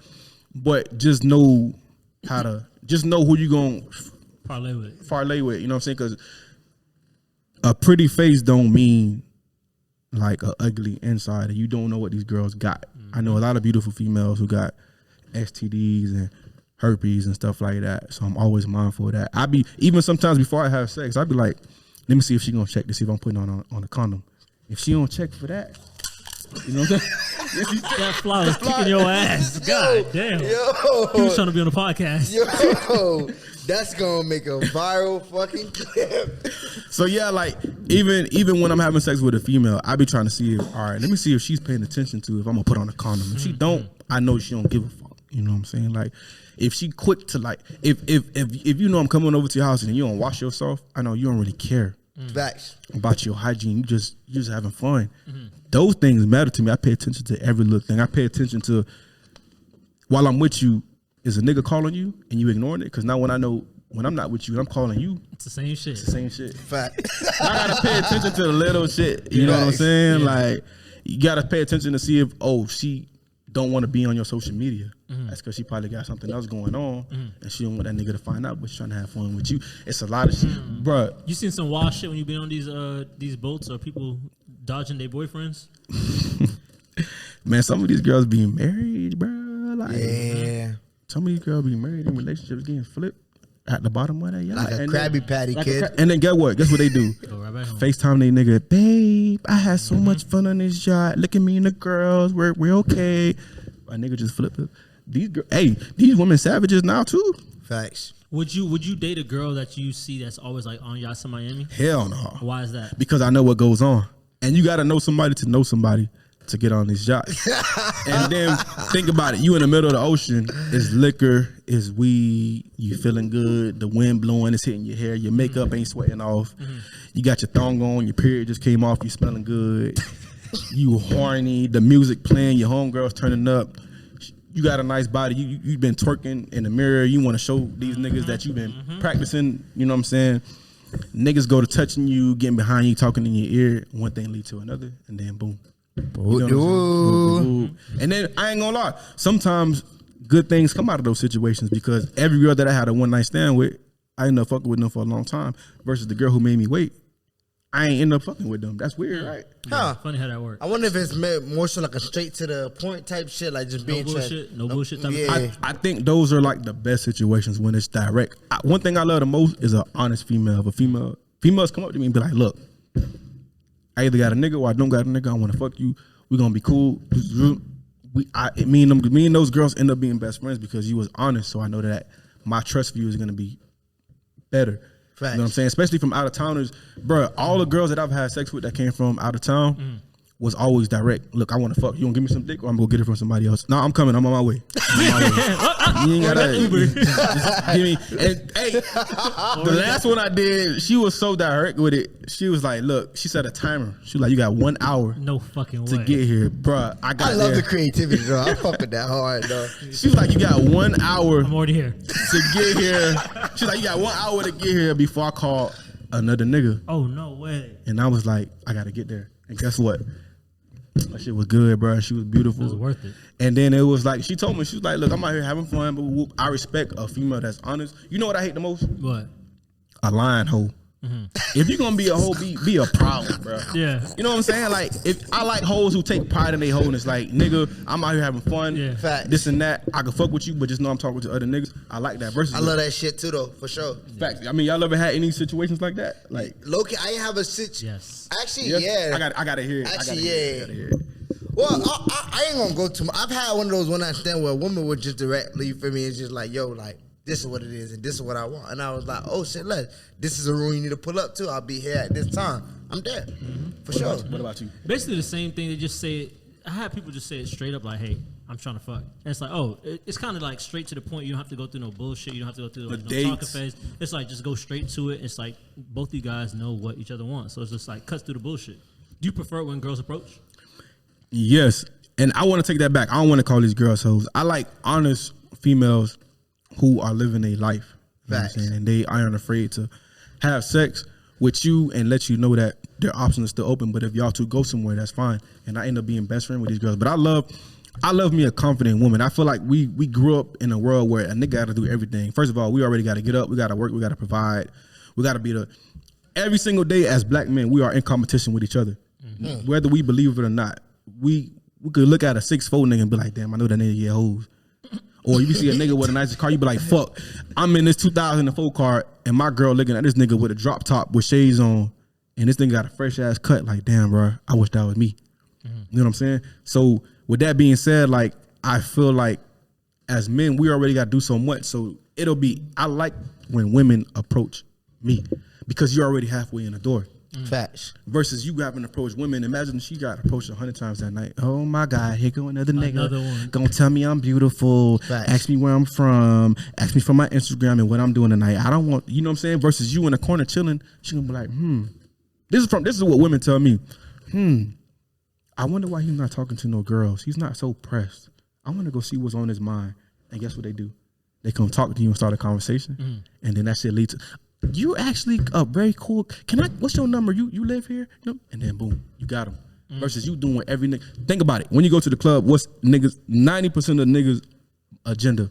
But just know who you gonna parlay with. You know what I'm saying? Because a pretty face don't mean like a ugly inside, and you don't know what these girls got. I know a lot of beautiful females who got STDs and herpes and stuff like that. So I'm always mindful of that. I be even sometimes before I have sex, I be like, let me see if she gonna check to see if I'm putting on a condom. If she don't check for that, you know what I'm saying? That fly was kicking your ass. God damn. Yo. He was trying to be on the podcast. Yo, that's gonna make a viral fucking clip. So yeah, like even when I'm having sex with a female, I be trying to see if, all right, let me see if she's paying attention to if I'm gonna put on a condom. If she don't, I know she don't give a fuck. You know what I'm saying? Like if she quick to like if you know I'm coming over to your house and you don't wash yourself, I know you don't really care. Facts. About your hygiene. You're just having fun. Those things matter to me. I pay attention to every little thing. I pay attention to, while I'm with you, is a nigga calling you and you ignoring it? Because now when I'm not with you and I'm calling you, It's the same shit. it's the same shit. Fact. I gotta pay attention to the little shit. You know what I'm saying? Yeah. Like you gotta pay attention to see if she don't want to be on your social media. That's because she probably got something else going on and she don't want that nigga to find out, but she's trying to have fun with you. It's a lot of shit, bruh. You seen some wild shit when you been on these boats or people dodging their boyfriends? Man, some of these girls being married, bruh. Like, Yeah. some of these girls being married in relationships getting flipped. at the bottom of that yacht. Like a And Krabby then- Patty like kid. and then get what? Guess what they do? Go right back home. FaceTime they nigga, babe, I had so much fun on this yacht. Look at me and the girls. We're okay. A nigga just flip it. These women savages now too. Facts. Would you date a girl that you see that's always like on yachts in Miami? Hell no. Why is that? Because I know what goes on. And you got to know somebody to get on this yacht. And then think about it. You in the middle of the ocean. It's liquor. It's weed. You feeling good. The wind blowing. It's hitting your hair. Your makeup ain't sweating off. You got your thong on. Your period just came off. You smelling good. You horny. The music playing. Your homegirl's turning up. You got a nice body. You've been twerking in the mirror. You want to show these niggas that you've been practicing. You know what I'm saying? Niggas go to touching you, getting behind you, talking in your ear. One thing lead to another, and then boom. You know what I'm saying? Boom. And then I ain't gonna lie. Sometimes good things come out of those situations because every girl that I had a one night stand with, I ended up fucking with them for a long time. Versus the girl who made me wait, I ain't end up fucking with them. That's weird, right? Huh. Funny how that works. I wonder if it's more so like a straight to the point type shit, like just being No bullshit type of Yeah. thing. I think those are like the best situations when it's direct. One thing I love the most is an honest female. If a females come up to me and be like, look, I either got a nigga or I don't got a nigga. I want to fuck you. We're going to be cool. Me and those girls end up being best friends because you was honest. So I know that my trust for you is going to be better. Facts. You know what I'm saying? Especially from out of towners. Bro, all the girls that I've had sex with that came from out of town was always direct. Look, I want to fuck. You gonna give me some dick or I'm gonna get it from somebody else? No, I'm coming. I'm on my way. You ain't gotta just give me. And, hey, the last one I did, she was so direct with it. She was like, look, she set a timer. She was like, you got 1 hour No fucking to way. get here. Bruh, I got I love there. the creativity, bro. I fuck with that hard, though. She was like, you got 1 hour I'm already here. to get here. She's like, you got 1 hour to get here before I call another nigga. Oh no way. And I was like, I gotta get there. And guess what? That shit was good, bro. She was beautiful. It was worth it. And then it was like, she told me, she was like, look, I'm out here having fun, but I respect a female that's honest. You know what I hate the most? What? A lying hoe. If you're gonna be a hoe, be a problem, bro. Yeah. You know what I'm saying? Like, if I like hoes who take pride in their wholeness, like, nigga, I'm out here having fun, Yeah. Facts. this and that. I can fuck with you, but just know I'm talking to other niggas. I like that. Versus I love that shit too, though, for sure. fact. I mean, y'all ever had any situations like that? Like, Loki, I have a situation. Yes. Actually, yes? yeah. I gotta hear it. Actually, I gotta hear it. Well, I ain't gonna go too much. I've had one of those one night stand where a woman would just directly, you feel me, it's just like, yo, like, this is what it is and this is what I want. And I was like, oh shit, this is a room you need to pull up to. I'll be here at this time. I'm there. For sure. What about you? Basically the same thing. They just say it. I had people just say it straight up like, hey, I'm trying to fuck. And it's like, oh, it's kind of like straight to the point. You don't have to go through no bullshit. You don't have to go through like, no talking dates. phase. It's like just go straight to it. It's like both you guys know what each other want. So it's just like cuts through the bullshit. Do you prefer it when girls approach? Yes. And I want to take that back. I don't want to call these girls hoes. I like honest females who are living a life. You know what I'm Facts. saying? And they aren't afraid to have sex with you and let you know that their options are still open. But if y'all two go somewhere, that's fine. And I end up being best friend with these girls. But I love me a confident woman. I feel like we grew up in a world where a nigga got to do everything. First of all, we already got to get up. We got to work. We got to provide. We got to be every single day as black men, we are in competition with each other. Mm-hmm. Whether we believe it or not, we could look at a 6'4" nigga and be like, damn, I know that nigga get hoes. Or you see a nigga with a nice car, you be like, fuck, I'm in this 2004 car and my girl looking at this nigga with a drop top with shades on and this nigga got a fresh ass cut. Like, damn, bro, I wish that was me. Mm-hmm. You know what I'm saying? So with that being said, like, I feel like as men, we already got to do so much. So I like when women approach me because you're already halfway in the door. Facts. Versus you having to approach women. Imagine she got approached 100 times that night. Oh my God, here go another nigga. Another one. Gonna tell me I'm beautiful. Facts. Ask me where I'm from. Ask me for my Instagram and what I'm doing tonight. I don't want, you know what I'm saying? Versus you in the corner chilling. She gonna be like, This is what women tell me. I wonder why he's not talking to no girls. He's not so pressed. I want to go see what's on his mind. And guess what they do? They come talk to you and start a conversation. And then that shit leads to, you actually very cool. What's your number? You live here? And then boom, you got him. Versus you doing every nigga. Think about it. When you go to the club, what's 90% of niggas' agenda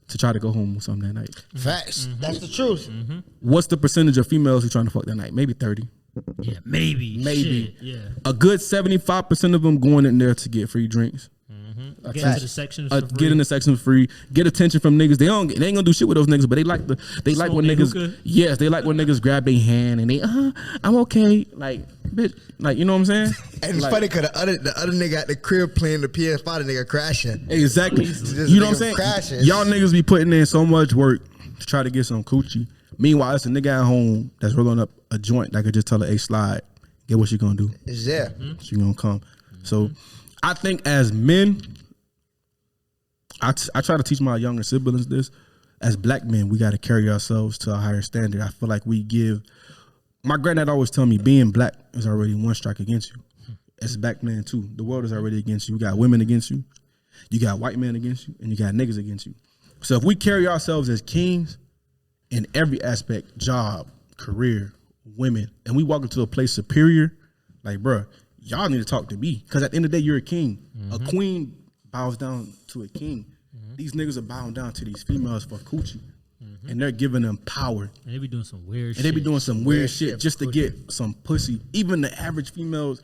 to try to go home with something that night? Facts. That's the truth. What's the percentage of females who trying to fuck that night? Maybe 30. Yeah, maybe. Maybe. Shit, yeah. A good 75% of them going in there to get free drinks. Get into the section for free. Get in the section free. Get attention from niggas. They ain't gonna do shit with those niggas, but they like when niggas. Hookah. Yes, they like when niggas grab their hand and they I'm okay. Like bitch, like you know what I'm saying? And it's like, funny because the other nigga at the crib playing the PS5, the nigga crashing. Exactly. Just You know what I'm nigga saying? crashes. Y'all niggas be putting in so much work to try to get some coochie. Meanwhile, it's a nigga at home that's rolling up a joint that could just tell her, hey, slide. Get what she gonna do. It's there. She gonna come. So I think as men, I try to teach my younger siblings this. As black men, we got to carry ourselves to a higher standard. I feel like we give. My granddad always tell me being black is already one strike against you. As a black man too, the world is already against you. You got women against you, you got white men against you, and you got niggas against you. So if we carry ourselves as kings in every aspect, job, career, women, and we walk into a place superior, like bruh, y'all need to talk to me. Because at the end of the day, you're a king. A queen bows down to a king. These niggas are bowing down to these females for coochie. And they're giving them power. And they be doing some weird shit. And they be doing some weird shit just to get some pussy. Even the average females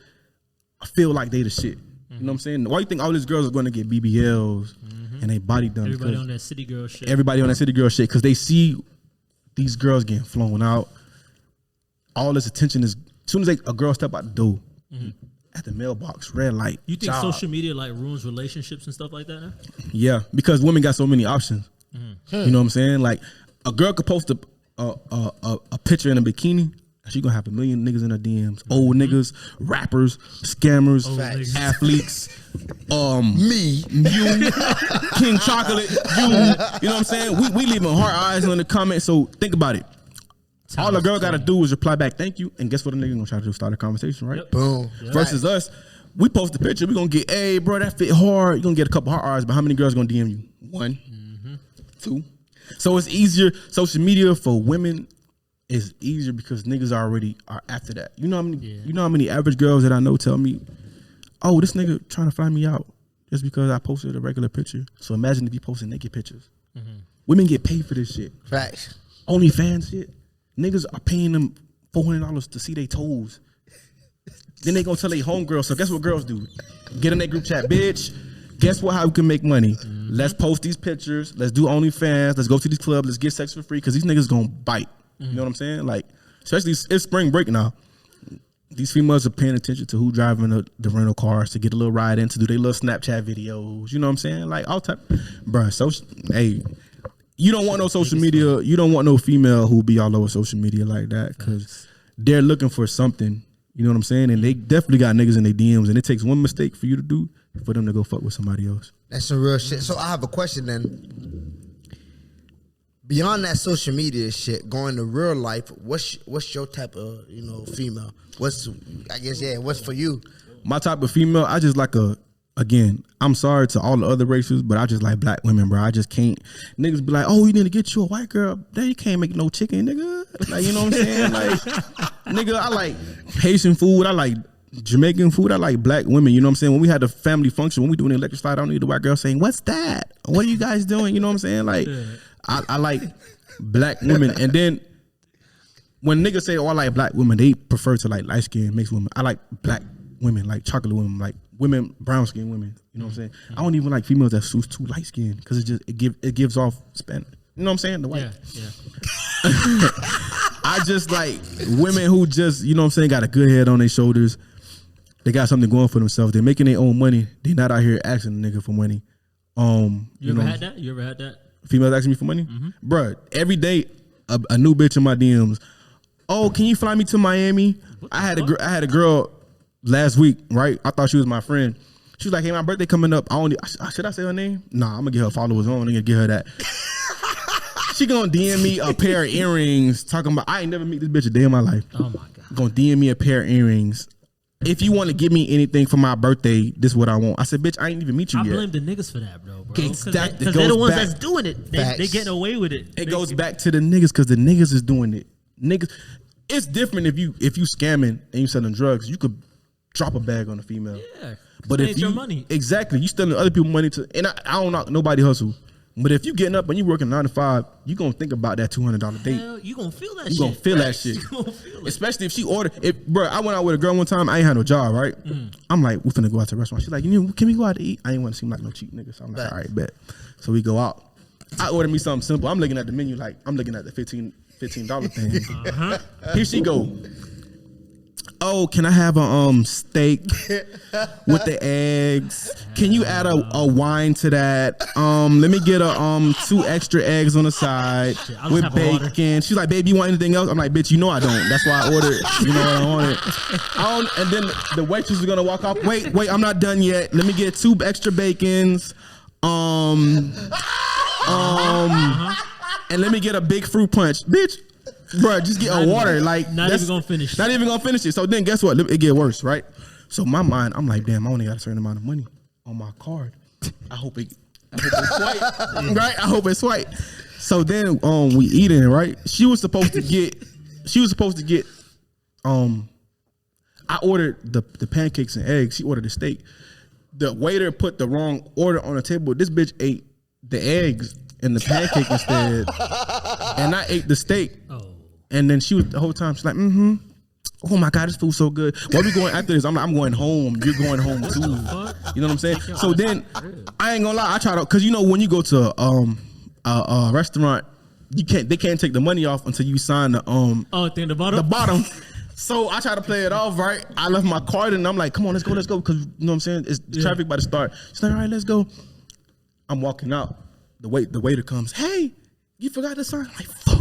feel like they the shit. You know what I'm saying? Why you think all these girls are going to get BBLs and they body done? Everybody on that city girl shit. Everybody on that city girl shit. Because they see these girls getting flown out. All this attention is, as soon as a girl step out the door, at the mailbox, red light. You think job. social media like ruins relationships and stuff like that now? Yeah, because women got so many options. You know what I'm saying? Like a girl could post a picture in a bikini. She gonna have a million niggas in her DMs. Old niggas, rappers, scammers, athletes. Me, you, King Chocolate, you. You know what I'm saying? We leaving heart eyes in the comments. So think about it. All a girl gotta do is reply back, thank you, and guess what a nigga gonna try to do? Start a conversation, right? Yep. boom. Versus us, we post the picture, we gonna get, hey, bro, that fit hard. You gonna get a couple heart eyes, but how many girls gonna DM you? One, two. So it's easier. Social media for women is easier because niggas already are after that. You know how many? You know how many average girls that I know tell me, oh, this nigga trying to fly me out just because I posted a regular picture. So imagine if you posted naked pictures. Women get paid for this shit. Facts. OnlyFans shit. Niggas are paying them $400 to see their toes. Then they gonna tell their homegirl. So guess what girls do? Get in their group chat, bitch. Guess what? How we can make money? Let's post these pictures. Let's do OnlyFans. Let's go to these clubs. Let's get sex for free because these niggas gonna bite. You know what I'm saying? Like, especially it's spring break now. These females are paying attention to who driving the rental cars to get a little ride in, to do their little Snapchat videos. You know what I'm saying? Like all type, bruh. So hey. You don't want no social media. You don't want no female who be all over social media like that because they're looking for something. You know what I'm saying? And they definitely got niggas in their DMs, and it takes one mistake for you to do for them to go fuck with somebody else. That's some real shit. So I have a question then. Beyond that social media shit, going to real life, what's your type of female? What's for you? My type of female, I just like Again, I'm sorry to all the other races, but I just like black women, bro. I just can't. Niggas be like, oh, you need to get you a white girl. Then you can't make no chicken, nigga. Like, you know what I'm saying? Like, nigga, I like Haitian food. I like Jamaican food. I like black women. You know what I'm saying? When we had the family function, when we doing the electric slide, I don't need the white girl saying, what's that? What are you guys doing? You know what I'm saying? Like, I like black women. And then when niggas say, oh, I like black women, they prefer to like light skinned mixed women. I like black women, like chocolate women, like women, brown skinned women. You know what I'm saying? I don't even like females that's too light skinned because it gives off Spanish. You know what I'm saying? The white. Yeah. I just like women who just, you know what I'm saying, got a good head on their shoulders. They got something going for themselves. They're making their own money. They're not out here asking a nigga for money. You ever had that? You ever had that? Females asking me for money? Bruh, every day a new bitch in my DMs. Oh, can you fly me to Miami? I had a girl last week, right? I thought she was my friend. She was like, hey, my birthday coming up. Should I say her name? Nah, I'm gonna get her followers on. I'm gonna get her that. She gonna DM me a pair of earrings talking about, I ain't never meet this bitch a day in my life. Oh my God. Gonna DM me a pair of earrings. If you want to give me anything for my birthday, this is what I want. I said, bitch, I ain't even meet you yet. I blame the niggas for that, bro. Because That they're goes the ones back- that's doing it. They getting away with it. It goes back to the niggas because the niggas is doing it. Niggas, it's different if you scamming and you selling drugs. You could drop a bag on a female. Yeah. But if it's you your money. Exactly, you stealing other people's money to, and I don't know, nobody hustle. But if you getting up and you working 9 to 5, you gonna think about that $200 date. Hell, you gonna feel that shit. You gonna feel that shit. You gonna feel it. Especially if she ordered it. Bro, I went out with a girl one time. I ain't had no job, right? I'm like, we finna go out to a restaurant. She's like, can we go out to eat? I ain't want to seem like no cheap nigga. So I'm like, all right, bet. So we go out. I ordered me something simple. I'm looking at the menu like I'm looking at the $15 thing. Here she go. Oh, can I have a steak with the eggs? Can you add a wine to that? Let me get a 2 extra eggs on the side with bacon. She's like, baby, you want anything else? I'm like, bitch, you know I don't. That's why I ordered. You know what I wanted. And then the waitress is gonna walk off. Wait, I'm not done yet. Let me get 2 extra bacons. And let me get a big fruit punch, bitch. Bro, just get a water. Like not even gonna finish. Not even gonna finish it. So then, guess what? It get worse, right? So my mind, I'm like, damn, I only got a certain amount of money on my card. I hope it's white, right? I hope it's white. So then, we eating, right? She was supposed to get. I ordered the pancakes and eggs. She ordered the steak. The waiter put the wrong order on the table. This bitch ate the eggs and the pancake instead, and I ate the steak. Oh. And then she was the whole time. She's like, oh my God, this food's so good. Where we going after this? I'm like, I'm going home. You're going home too. You know what I'm saying? So then, I ain't gonna lie. I try to, cause you know when you go to a restaurant, they can't take the money off until you sign the the bottom. The bottom. So I try to play it off, right? I left my card and I'm like, come on, let's go. Cause you know what I'm saying? It's traffic about to start. She's like, all right, let's go. I'm walking out. The waiter comes. Hey, you forgot to sign. I'm like, fuck.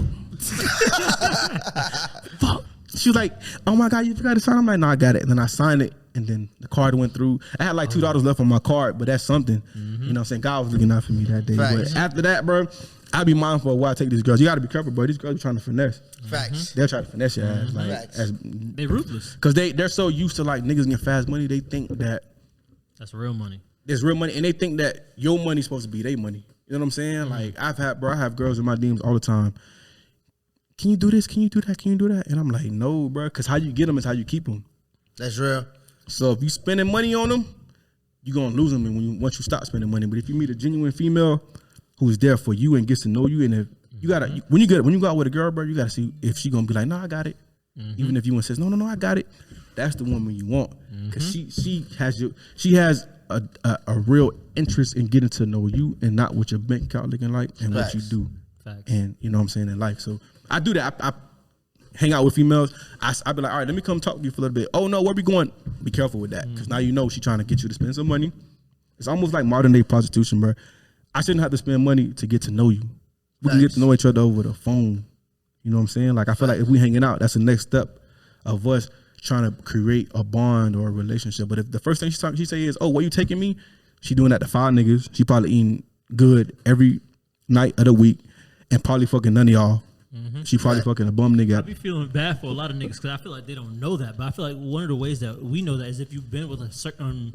Fuck. She was like, oh my God, you forgot to sign. I'm like, no, I got it. And then I signed it, and then the card went through. I had like $2 left on my card, but that's something. You know what I'm saying? God was looking out for me that day. Right. But after that, bro, I be mindful of why I take these girls. You got to be careful, bro. These girls be trying to finesse. Facts. They're trying to finesse your ass. Like, they ruthless. Because they're so used to like niggas getting fast money, they think that that's real money. It's real money, and they think that your money's supposed to be their money. You know what I'm saying? Like, I have girls in my DMs all the time. Can you do this? Can you do that? Can you do that? And I'm like, no, bro, because how you get them is how you keep them. That's real. So if you spending money on them, you're going to lose them once you stop spending money. But if you meet a genuine female who's there for you and gets to know you, and if you got to, when you go out with a girl, bro, you got to see if she going to be like, no, I got it. Even if you insist, no, I got it. That's the woman you want. Because she has a real interest in getting to know you and not what your bank account looking like and what you do. And you know what I'm saying, in life. So I do that. I hang out with females. I be like, all right, let me come talk to you for a little bit. Oh no, where we going? Be careful with that, because now you know she trying to get you to spend some money. It's almost like modern day prostitution, bro. I shouldn't have to spend money to get to know you. We can get to know each other over the phone. You know what I'm saying? Like, I feel like if we hanging out, that's the next step of us trying to create a bond or a relationship. But if the first thing she say is, oh, where you taking me? She doing that to 5 niggas. She probably eating good every night of the week and probably fucking none of y'all. She probably fucking a bum nigga. I be feeling bad for a lot of niggas because I feel like they don't know that. But I feel like one of the ways that we know that is if you've been with a certain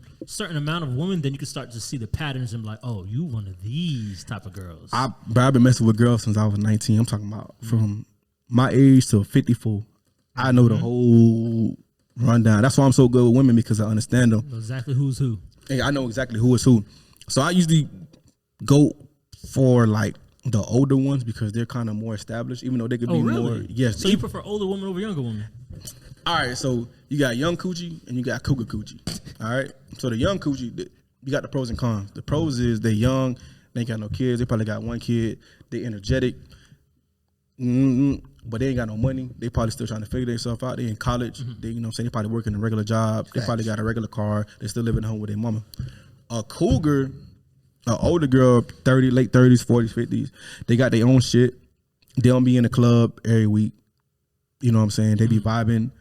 amount of women, then you can start to see the patterns and be like, oh, you one of these type of girls. I've been messing with girls since I was 19. I'm talking about from my age to 54. I know the whole rundown. That's why I'm so good with women, because I understand them. Know exactly who's who. I know exactly who is who. So I usually go for like the older ones because they're kind of more established, even though they could be more. Yes. So you prefer older women over younger women? All right. So you got young coochie and you got cougar coochie. All right. So the young coochie, you got the pros and cons. The pros is they're young, they ain't got no kids. They probably got one kid. They energetic, but they ain't got no money. They probably still trying to figure themselves out. They in college. They, you know what I'm saying? They probably working a regular job. They probably got a regular car. They still living at home with their mama. A cougar, an older girl, late 30s, 40s, 50s, they got their own shit. They don't be in the club every week. You know what I'm saying? They be vibing.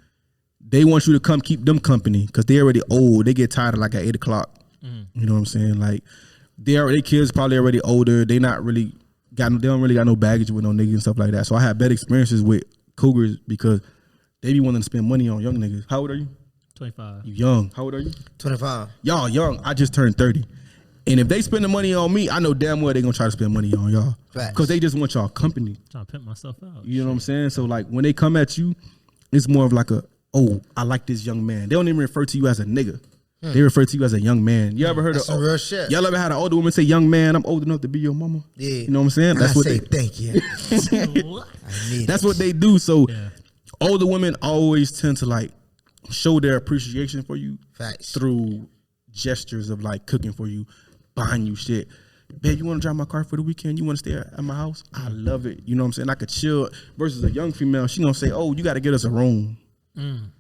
They want you to come keep them company because they already old. They get tired of like at 8 o'clock. You know what I'm saying? Like, their kids probably already older. They don't really got no baggage with no niggas and stuff like that. So I had better experiences with cougars because they be wanting to spend money on young niggas. How old are you? 25. You young. How old are you? 25. Y'all young. I just turned 30. And if they spend the money on me, I know damn well they gonna try to spend money on y'all. Because they just want y'all company. Trying to pimp myself out. You know what I'm saying? So like when they come at you, it's more of like oh, I like this young man. They don't even refer to you as a nigga. They refer to you as a young man. You ever heard That's of some real shit. Y'all ever had an older woman say, "Young man, I'm old enough to be your mama"? Yeah. You know what I'm saying? And That's I what say they. thank you. What? I need That's it. what they do. So Yeah. older women always tend to like show their appreciation for you Facts. through gestures of like cooking for you, buying you shit. Babe, you want to drive my car for the weekend? You want to stay at my house? I love it. You know what I'm saying? I could chill. Versus a young female, she gonna say, "Oh, you got to get us a room, and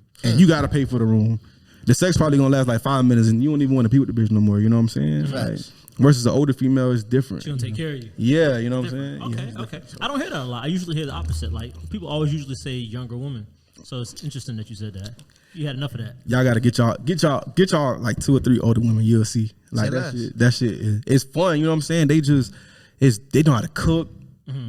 you got to pay for the room." The sex probably gonna last like 5 minutes, and you don't even want to be with the bitch no more. You know what I'm saying? Like, versus an older female is different. She gonna take care of you. Yeah, you know what I'm saying? Okay, Yeah. okay. I don't hear that a lot. I usually hear the opposite. Like people always usually say younger woman. So it's interesting that you said that. You had enough of that. Y'all gotta get y'all like 2 or 3 older women. You'll see. Like Say that less. shit. That shit is it's fun. You know what I'm saying? They know how to cook.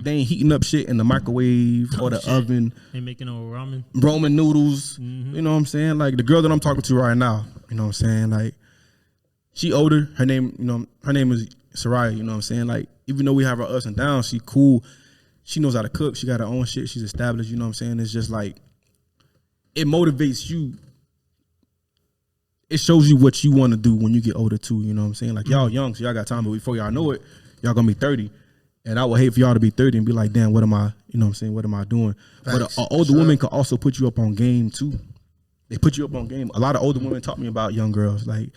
They ain't heating up shit in the microwave or the Shit. oven. They making no ramen. Roman noodles. You know what I'm saying? Like the girl that I'm talking to right now. You know what I'm saying? Like she older. Her name is Soraya. You know what I'm saying? Like even though we have our ups and downs, she cool. She knows how to cook. She got her own shit. She's established. You know what I'm saying? It's just like it motivates you. It shows you what you want to do when you get older too. You know what I'm saying? Like y'all young, so y'all got time, but before y'all know it, y'all gonna be 30. And I would hate for y'all to be 30 and be like, damn, what am I? You know what I'm saying? What am I doing? Facts. But an older woman could also put you up on game too. They put you up on game. A lot of older women taught me about young girls. Like,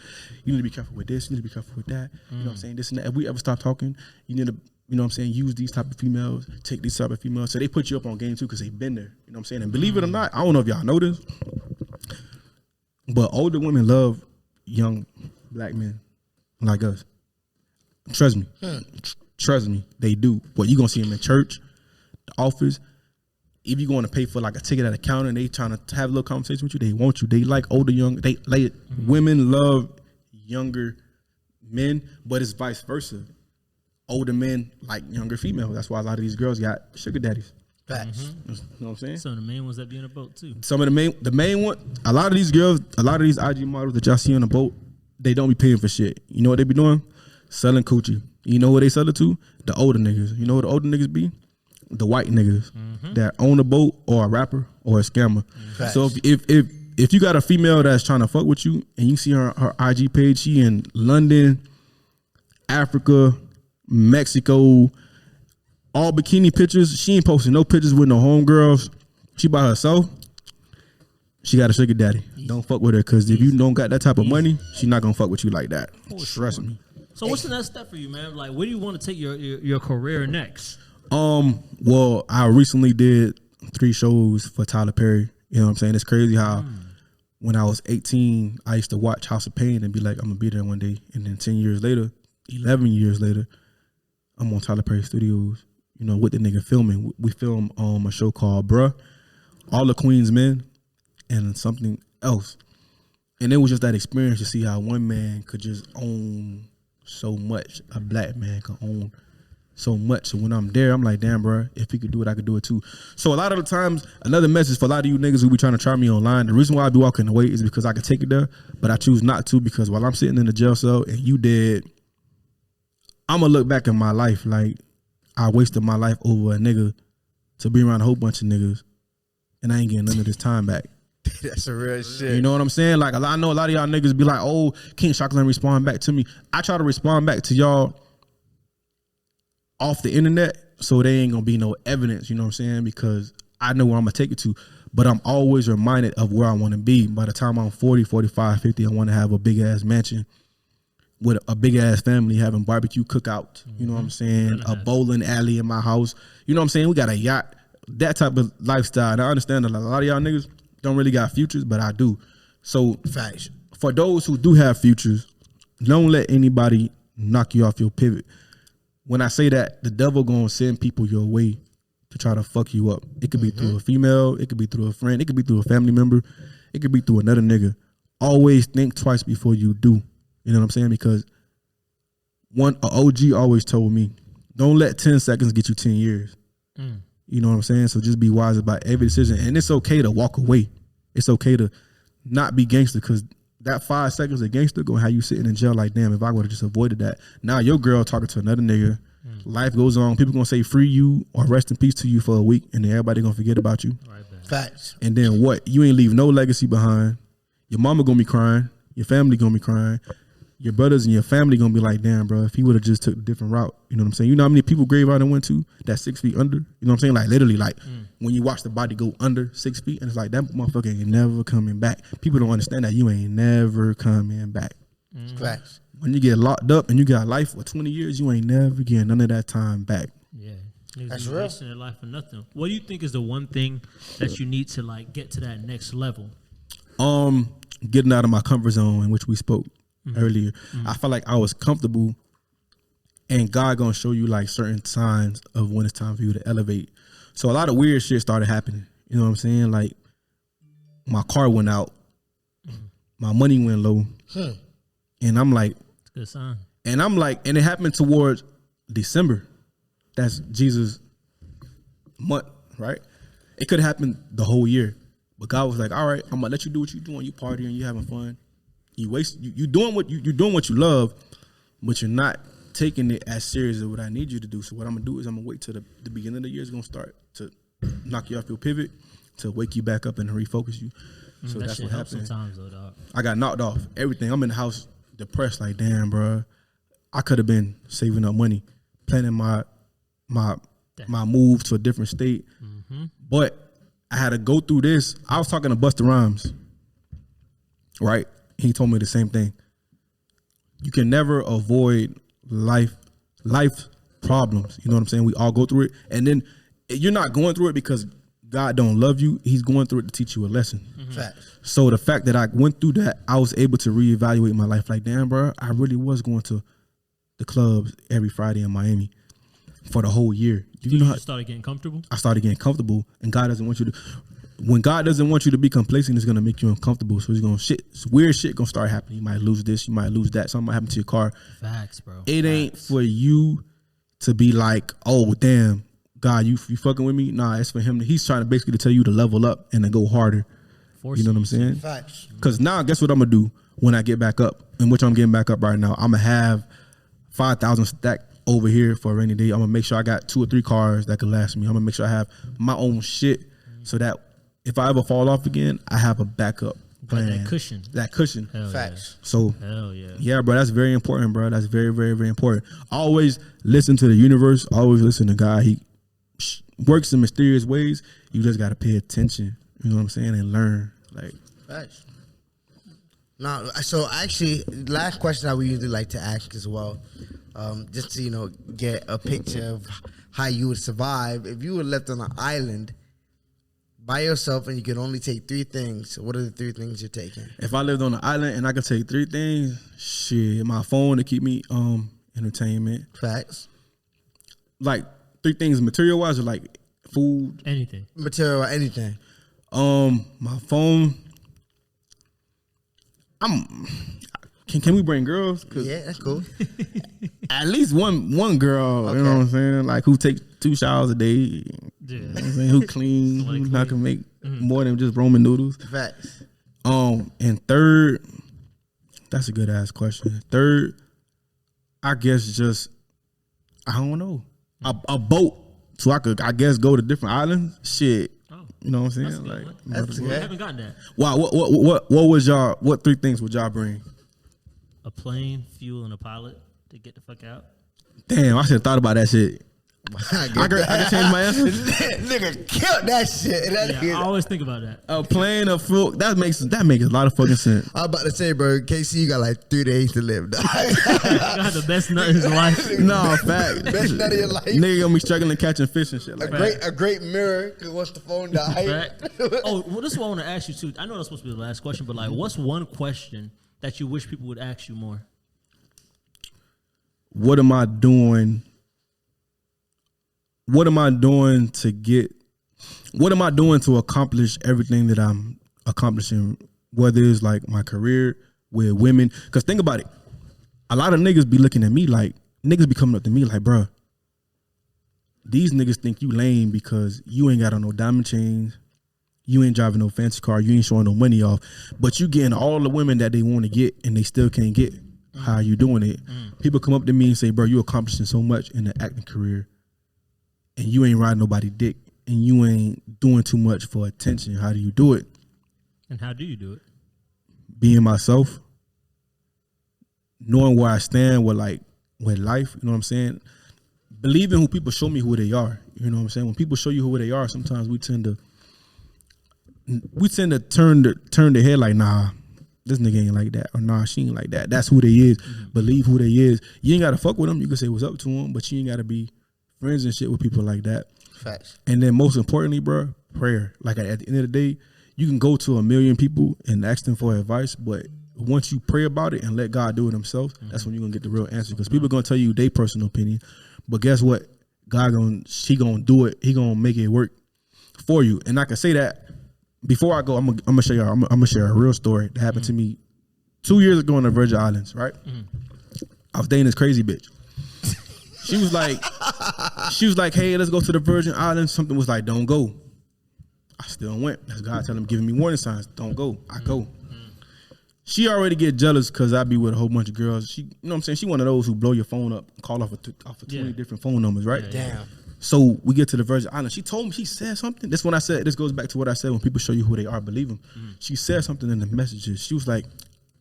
you need to be careful with this. You need to be careful with that. You know what I'm saying? This and that. If we ever stop talking, you need to, you know what I'm saying, use these type of females, take these type of females. So they put you up on game too because they've been there. You know what I'm saying? And believe it or not, I don't know if y'all know this, but older women love young black men like us. Trust me. Trust me, they do. But you gonna see them in church, the office. If you going to pay for like a ticket at a counter and they trying to have a little conversation with you, they want you. They like older, young. They like women love younger men, but it's vice versa. Older men like younger females. That's why a lot of these girls got sugar daddies. Facts. You know what I'm saying? Some of the main ones that be in a boat too. Some of the main one. A lot of these girls, a lot of these IG models that y'all see on the boat, they don't be paying for shit. You know what they be doing? Selling coochie. You know who they sell it to? The older niggas. You know who the older niggas be? The white niggas that own a boat or a rapper or a scammer. Facts. So if you got a female that's trying to fuck with you and you see her IG page, she in London, Africa, Mexico, all bikini pictures. She ain't posting no pictures with no homegirls. She by herself. She got a sugar daddy. Don't fuck with her because if you don't got that type of money, she not gonna fuck with you like that. Trust me. So what's the next step for you, man? Like, where do you want to take your career next? Well, I recently did 3 shows for Tyler Perry. You know what I'm saying? It's crazy how when I was 18, I used to watch House of Pain and be like, I'm gonna be there one day. And then 10 years later, 11 years later, I'm on Tyler Perry Studios, you know, with the nigga filming. We film a show called Bruh, All the Queen's Men, and something else. And it was just that experience to see how one man could just own so much. A black man can own so much. So when I'm there, I'm like, damn, bro, if he could do it, I could do it too. So a lot of the times, another message for a lot of you niggas who be trying to try me online, the reason why I be walking away is because I could take it there, but I choose not to because while I'm sitting in the jail cell and you dead, I'm going to look back in my life like I wasted my life over a nigga to be around a whole bunch of niggas and I ain't getting none of this time back. That's a real shit. You know what I'm saying? Like, I know a lot of y'all niggas be like, oh, King Chocolate respond back to me. I try to respond back to y'all off the internet, so there ain't gonna be no evidence, you know what I'm saying? Because I know where I'm gonna take it to. But I'm always reminded of where I wanna be. By the time I'm 40, 45, 50, I wanna have a big ass mansion with a big ass family, having barbecue cookout, you know what I'm saying? A bowling alley in my house. You know what I'm saying? We got a yacht, that type of lifestyle. And I understand that a lot of y'all niggas don't really got futures, but I do. So Facts. for those who do have futures, don't let anybody knock you off your pivot. When I say that, the devil gonna send people your way to try to fuck you up. It could be through a female, it could be through a friend, it could be through a family member, it could be through another nigga. Always think twice before you do. You know what I'm saying? Because an OG always told me, don't let 10 seconds get you 10 years. You know what I'm saying? So just be wise about every decision. And it's okay to walk away. It's okay to not be gangster because that 5 seconds of gangster gonna have you sitting in jail like, damn, if I would have just avoided that. Now your girl talking to another nigga. Life goes on. People gonna say free you or rest in peace to you for a week and then everybody gonna forget about you. Right back. Facts. And then what? You ain't leave no legacy behind. Your mama gonna be crying. Your family gonna be crying. Your brothers and your family gonna be like, damn, bro, if he would have just took a different route. You know what I'm saying? You know how many people grave I done went to that's 6 feet under? You know what I'm saying? Like literally, like when you watch the body go under 6 feet, and it's like that motherfucker ain't never coming back. People don't understand that you ain't never coming back. Facts. When you get locked up and you got life for 20 years, you ain't never getting none of that time back. Yeah. Niggas That's be real. wasting their life for nothing. What do you think is the one thing that you need to like get to that next level? Getting out of my comfort zone, in which we spoke earlier. I felt like I was comfortable, and God gonna show you like certain signs of when it's time for you to elevate. So a lot of weird shit started happening. You know what I'm saying? Like my car went out, my money went low, and I'm like, It's a good sign. and I'm like, and it happened towards December. That's Jesus' month, right? It could have happened the whole year, but God was like, all right, I'm gonna let you do what you're doing. You partying, you having fun. You doing what you doing what you love, but you're not taking it as serious as what I need you to do. So what I'm gonna do is I'm gonna wait till the beginning of the year is gonna start to knock you off your pivot, to wake you back up and refocus you. So that that's shit what helps happened. sometimes though, dog. I got knocked off everything. I'm in the house depressed, like damn, bro. I could have been saving up money, planning my move to a different state, but I had to go through this. I was talking to Busta Rhymes, right? He told me the same thing. You can never avoid life problems. You know what I'm saying? We all go through it, and then you're not going through it because God don't love you. He's going through it to teach you a lesson. Facts. So the fact that I went through that, I was able to reevaluate my life. Like, damn, bro, I really was going to the clubs every Friday in Miami for the whole year. You know how started getting comfortable? I started getting comfortable, and God doesn't want you to. When God doesn't want you to be complacent, it's gonna make you uncomfortable. So he's gonna weird shit gonna start happening. You might lose this, you might lose that. Something might happen to your car. Facts, bro. It ain't for you to be like, oh damn, God, you fucking with me? Nah, it's for him. He's trying to basically tell you to level up and to go harder. You know what I'm saying? Facts. Because now, guess what I'm gonna do when I get back up, and which I'm getting back up right now. I'm gonna have 5,000 stacked over here for a rainy day. I'm gonna make sure I got 2 or 3 cars that could last me. I'm gonna make sure I have my own shit so that if I ever fall off again, I have a backup plan. That cushion. That cushion. Hell Facts. So Hell yeah. yeah, bro, that's very important, bro. That's very, very, very important. Always listen to the universe. Always listen to God. He works in mysterious ways. You just gotta pay attention. You know what I'm saying? And learn. Like Facts. Now, so actually, last question that we usually like to ask as well, just to get a picture of how you would survive if you were left on an island by yourself and you could only take 3 things. What are the 3 things you're taking? if I lived on an island and I could take 3 things, shit, my phone to keep me entertainment. Facts. Like 3 things material wise, or like food. Anything. Material or anything. My phone. Can we bring girls? 'Cause Yeah, that's cool. at least one girl, Okay. you know what I'm saying? Like who takes 2 showers a day, you Yeah. know what I'm saying? Who clean, Somebody who not clean. can make more than just Roman noodles. Facts. And third, that's a good ass question. Third, I guess just I don't know, a boat so I could go to different islands. Shit, you know what I'm saying? Like, That's I good. haven't gotten that. wow. What was y'all? What 3 things would y'all bring? A plane, fuel, and a pilot to get the fuck out. Damn, I should have thought about that shit. I can change my answer. Nigga killed that shit. Yeah, I always think about that. A plane, a fuel. That makes a lot of fucking sense. I'm about to say, bro, KC, you got like 3 days to live. Dog. Got the best nut in his life. No, fact. Best nut of your life. Nigga gonna be struggling catching fish and shit like that. A great mirror, because once the phone died. Right? Oh, well, this is what I want to ask you too. I know that's supposed to be the last question, but like, what's one question that you wish people would ask you more? What am I doing? What am I doing to get? What am I doing to accomplish everything that I'm accomplishing? Whether it's like my career with women, because think about it, a lot of niggas be looking at me like niggas be coming up to me like, bruh, these niggas think you lame because you ain't got on no diamond chains, you ain't driving no fancy car, you ain't showing no money off, but you getting all the women that they want to get and they still can't get. How you doing it? People come up to me and say, bro, you accomplishing so much in the acting career and you ain't riding nobody dick and you ain't doing too much for attention. How do you do it? And how do you do it? Being myself, knowing where I stand with life, you know what I'm saying? Believing who people show me who they are, you know what I'm saying? When people show you who they are, sometimes we tend to turn their head like, nah, this nigga ain't like that, or nah, she ain't like that. That's who they is. Believe who they is. You ain't gotta fuck with them. You can say what's up to them, but you ain't gotta be friends and shit with people like that. Facts. And then most importantly, bro, prayer. Like at the end of the day, you can go to a million people and ask them for advice, but once you pray about it and let God do it himself, that's when you're gonna get the real answer. Because people are gonna tell you their personal opinion, but guess what? God he gonna do it. He gonna make it work for you. And I can say that. Before I go, I'm gonna show y'all. I'm gonna share a real story that happened to me 2 years ago in the Virgin Islands. Right, I was dating this crazy bitch. She was like, hey, let's go to the Virgin Islands. Something was like, don't go. I still went. That's God telling me, giving me warning signs. Don't go. I go. She already get jealous because I be with a whole bunch of girls. She, you know what I'm saying? She one of those who blow your phone up, call off of 20 different phone numbers, right? Damn. So we get to the Virgin Islands. She told me, she said something. This goes back to what I said, when people show you who they are, believe them. She said something in the messages. She was like,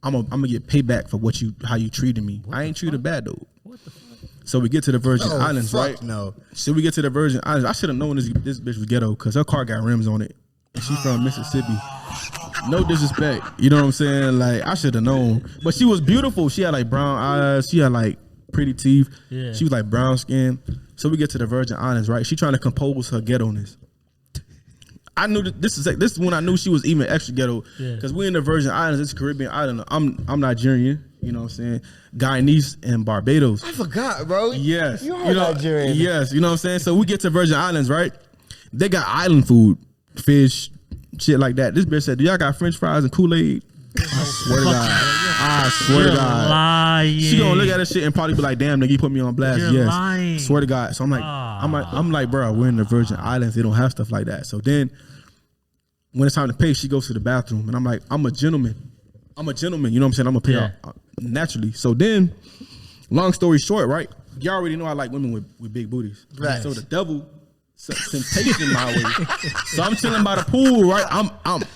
I'm gonna get payback for how you treated me. I ain't treated bad though. What the fuck? So we get to the Virgin Islands, right? No. So we get to the Virgin Islands. I should have known this bitch was ghetto because her car got rims on it. And she from Mississippi. No disrespect. You know what I'm saying? Like, I should have known. But she was beautiful. She had like brown eyes. She had like pretty teeth. Yeah. She was like brown skin. So we get to the Virgin Islands, right? She trying to compose her ghetto-ness. I knew this is when I knew she was even extra ghetto. Because we in the Virgin Islands, it's a Caribbean island. I'm Nigerian, you know what I'm saying? Guyanese and Barbados. I forgot, bro. Yes. You are Nigerian. Yes, you know what I'm saying? So we get to Virgin Islands, right? They got island food, fish, shit like that. This bitch said, do y'all got French fries and Kool-Aid? I swear to God. I swear to God. Lying. She gonna look at this shit and probably be like, damn, nigga, you put me on blast. You're yes. lying. Swear to God. So I'm like, bro, we're in the Virgin Islands. They don't have stuff like that. So then when it's time to pay, she goes to the bathroom and I'm like, I'm a gentleman. You know what I'm saying? I'm gonna pay out naturally. So then, long story short, right? You already know I like women with big booties. Right. So the devil temptation my way. So I'm chilling by the pool, right?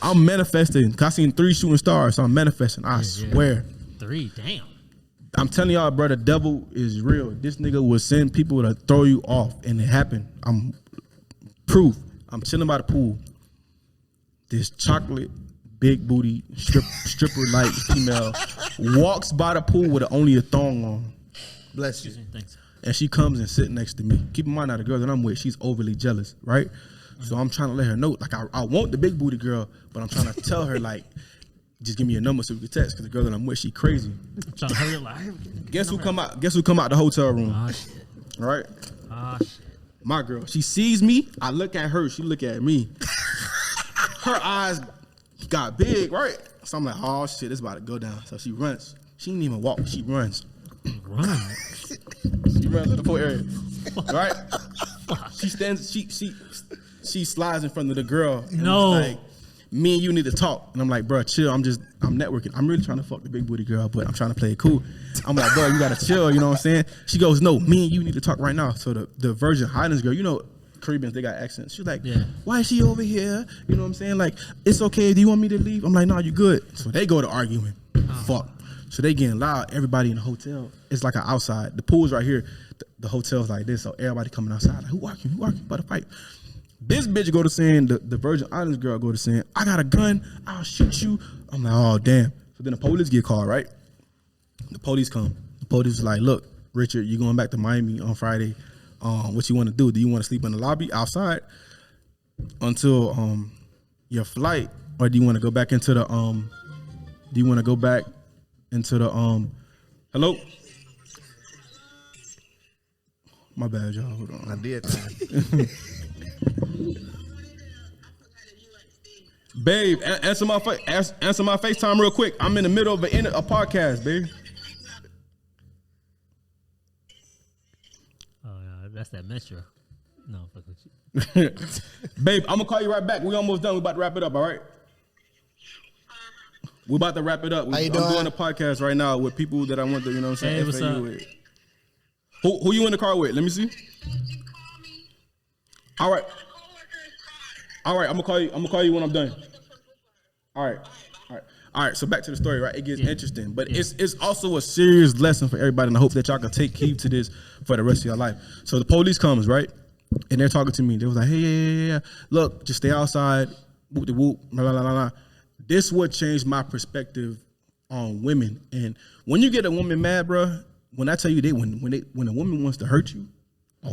I'm manifesting. Cause I seen 3 shooting stars, so I'm manifesting. I swear. 3, damn. I'm telling y'all, bro, the devil is real. This nigga will send people to throw you off, and it happened. I'm proof. I'm chilling by the pool. This chocolate, big booty, stripper like female walks by the pool with only a thong on. Bless you. Thanks. And she comes and sit next to me. Keep in mind now, the girl that I'm with, she's overly jealous, right? So I'm trying to let her know, like, I want the big booty girl, but I'm trying to tell her, like, just give me a number so we can text, because the girl that I'm with, she crazy. I'm trying to hurry up. Like, Guess who come out the hotel room? Ah, shit. All right? Ah, shit. My girl. She sees me. I look at her. She look at me. Her eyes got big, right? So I'm like, oh, shit, it's about to go down. So she runs. She didn't even walk. She runs. Run. She runs to the pool area, right? She stands. She slides in front of the girl. And No. like, me and you need to talk. And I'm like, bro, chill. I'm networking. I'm really trying to fuck the big booty girl, but I'm trying to play it cool. I'm like, bro, you gotta chill. You know what I'm saying? She goes, no, me and you need to talk right now. So the Virgin Highlands girl, you know, Caribbeans, they got accents. She's like, why is she over here? You know what I'm saying? Like, it's okay. Do you want me to leave? I'm like, no, you good. So they go to arguing. Fuck. So they getting loud. Everybody in the hotel, it's like an outside. The pool's right here. The hotel's like this. So everybody coming outside. Like, who arguing? About to fight. This bitch go to saying, the Virgin Islands girl go to saying, I got a gun. I'll shoot you. I'm like, oh, damn. So then the police get called, right? The police come. The police is like, look, Richard, you going back to Miami on Friday. What you want to do? Do you want to sleep in the lobby outside until your flight, or do you want to go back into the hello? My bad, y'all. Hold on. I did. Babe, answer my FaceTime real quick. I'm in the middle of a podcast, babe. Oh, yeah, that's that Metro. No, fuck with you. Babe, I'm gonna call you right back. We almost done. We about to wrap it up, all right? We about to wrap it up. I'm doing a podcast right now with people that I want to, you know what I'm saying? Hey, what's up? With. Who you in the car with? Let me see. All right. I'm gonna call you when I'm done. All right. All right, so back to the story, right? It gets interesting, but it's also a serious lesson for everybody, and I hope that y'all can take heed to this for the rest of your life. So the police comes, right? And they're talking to me. They was like, hey, yeah. Look, just stay outside. Whoop de whoop. Blah, blah, blah, blah. This would change my perspective on women. And when you get a woman mad, bro, when I tell you when a woman wants to hurt you,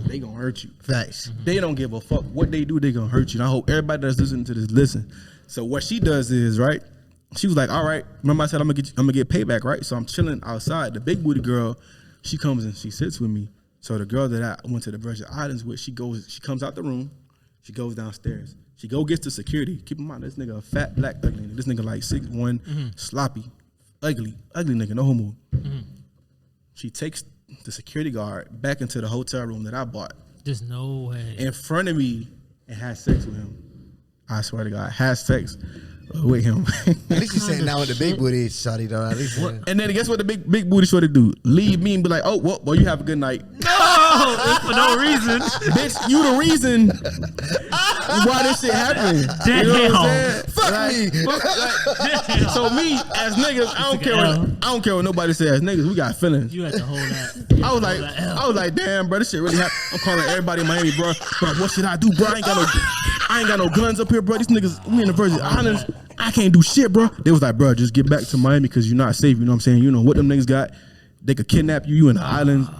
they gonna hurt you. Facts. They don't give a fuck what they do. They gonna hurt you. And I hope everybody that's listening to this listen. So what she does is, right? She was like, all right. Remember I said I'm gonna get payback, right? So I'm chilling outside. The big booty girl, she comes and she sits with me. So the girl that I went to the Virgin Islands with, she comes out the room, she goes downstairs. She gets to security. Keep in mind, this nigga a fat, black, ugly nigga. This nigga like 6'1", sloppy, ugly nigga, no homo. She takes the security guard back into the hotel room that I bought. There's no way. In front of me and had sex with him. I swear to God, had sex with him. At least you're saying now with the big booty, shawty though. At least. And then guess what the big booty shorty do? Leave me and be like, oh, well, you have a good night. No, for no reason. Bitch, you the reason why this shit happened. Damn. You know what I'm saying? Fuck me. So me as niggas, I don't care what nobody says. Niggas, we got feelings. You had to hold that. I was like, damn, bro, this shit really happened. I'm calling everybody in Miami, bro. Bro, what should I do, bro? I ain't got no guns up here, bro. These niggas, we in the Virgin Islands. I can't do shit, bro. They was like, bro, just get back to Miami because you're not safe. You know what I'm saying? You know what them niggas got? They could kidnap you. You in the islands.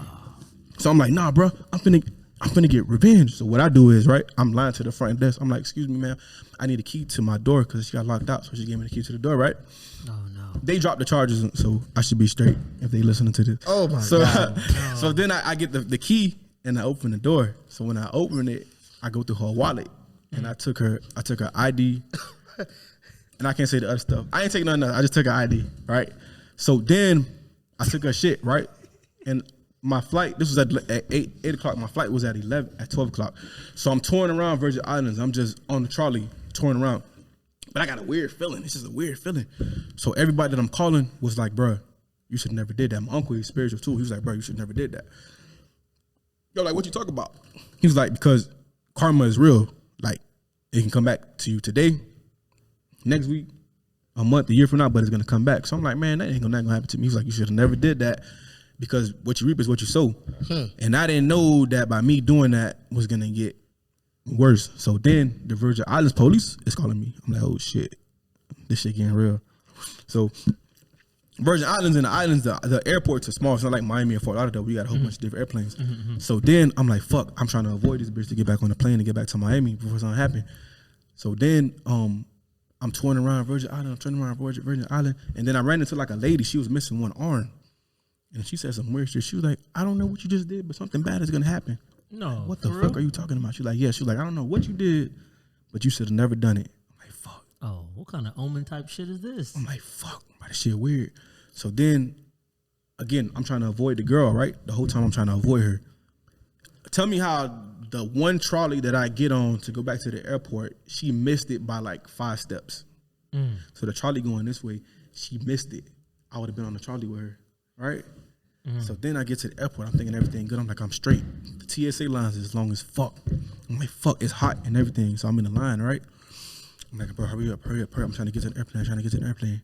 So I'm like, nah, bro. I'm finna get revenge. So what I do is, right, I'm lying to the front desk. I'm like, excuse me, man. I need a key to my door because she got locked out. So she gave me the key to the door, right? Oh, no. They dropped the charges, so I should be straight if they listening to this. Oh, my God. So then I get the key and I open the door. So when I open it, I go through her wallet and I took her ID. And I can't say the other stuff. I ain't taking nothing else. I just took her ID, right? So then I took her shit, right? And my flight, this was at 8 o'clock. My flight was at 12 o'clock. So I'm touring around Virgin Islands. I'm just on the trolley touring around. But I got a weird feeling. It's just a weird feeling. So everybody that I'm calling was like, bro, you should never did that. My uncle is spiritual too. He was like, bro, you should never did that. Yo, like, what you talking about? He was like, because karma is real. Like, it can come back to you today, next week, a month, a year from now, but it's gonna come back. So I'm like, man, that ain't gonna happen to me. He's like, you should have never did that because what you reap is what you sow. And I didn't know that by me doing that was gonna get worse. So then the Virgin Islands police is calling me. I'm like, oh shit, this shit getting real. So Virgin Islands and the islands, the airports are small. It's not like Miami or Fort Lauderdale. We got a whole bunch of different airplanes. So then I'm like, fuck, I'm trying to avoid this bitch to get back on the plane and get back to Miami before something happen. So then I'm touring around Virgin Island. I'm turning around Virgin Island. And then I ran into like a lady. She was missing one arm. And she said some weird shit. She was like, I don't know what you just did, but something bad is going to happen. No. What the fuck are you talking about? She's like, yeah. She was like, I don't know what you did, but you should have never done it. I'm like, fuck. Oh, what kind of omen type shit is this? I'm like, fuck. That shit weird. So then, again, I'm trying to avoid the girl, right? The whole time I'm trying to avoid her. Tell me how the one trolley that I get on to go back to the airport, she missed it by like 5 steps. So the trolley going this way, she missed it. I would have been on the trolley with her, right? So then I get to the airport, I'm thinking everything good. I'm like, I'm straight. The TSA lines is as long as fuck. I'm like, fuck, it's hot and everything. So I'm in the line, right? I'm like, bro, hurry up. I'm trying to get to the airplane.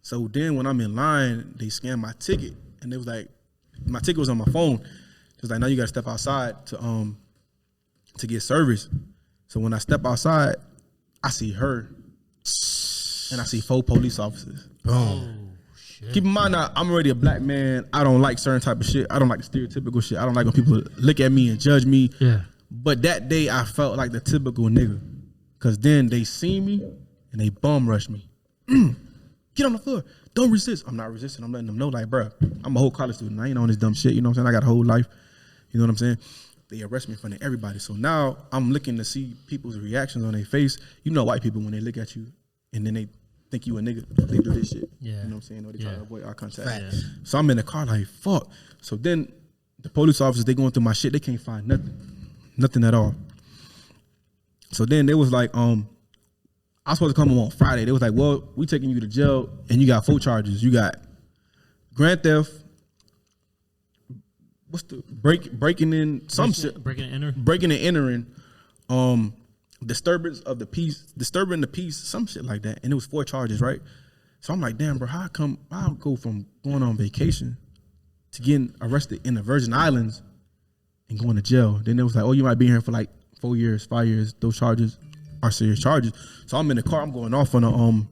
So then when I'm in line, they scan my ticket. And it was like, my ticket was on my phone. It was like, now you got to step outside to get service. So when I step outside, I see her and I see 4 police officers. Oh, shit. Keep in mind now, I'm already a black man. I don't like certain type of shit. I don't like the stereotypical shit. I don't like when people look at me and judge me. Yeah. But that day I felt like the typical nigga. Cause then they see me and they bum rush me. Get on the floor. Don't resist. I'm not resisting. I'm letting them know, like, bro, I'm a whole college student. I ain't on this dumb shit. You know what I'm saying? I got a whole life. You know what I'm saying? They arrest me in front of everybody. So now I'm looking to see people's reactions on their face. You know white people when they look at you and then they think you a nigga, they do this shit. Yeah. You know what I'm saying? Or they try to avoid eye contact. Right. So I'm in the car like, fuck. So then the police officers, they going through my shit. They can't find nothing at all. So then they was like, I was supposed to come home on Friday. They was like, well, we taking you to jail and you got 4 charges. You got grand theft, what's the breaking in some shit, breaking and entering, disturbing the peace, some shit like that. And it was 4 charges, right? So I'm like, damn, bro, how come I'll go from going on vacation to getting arrested in the Virgin Islands and going to jail? Then it was like, oh, you might be here for like 4 years, 5 years. Those charges are serious charges. So I'm in the car, I'm going off on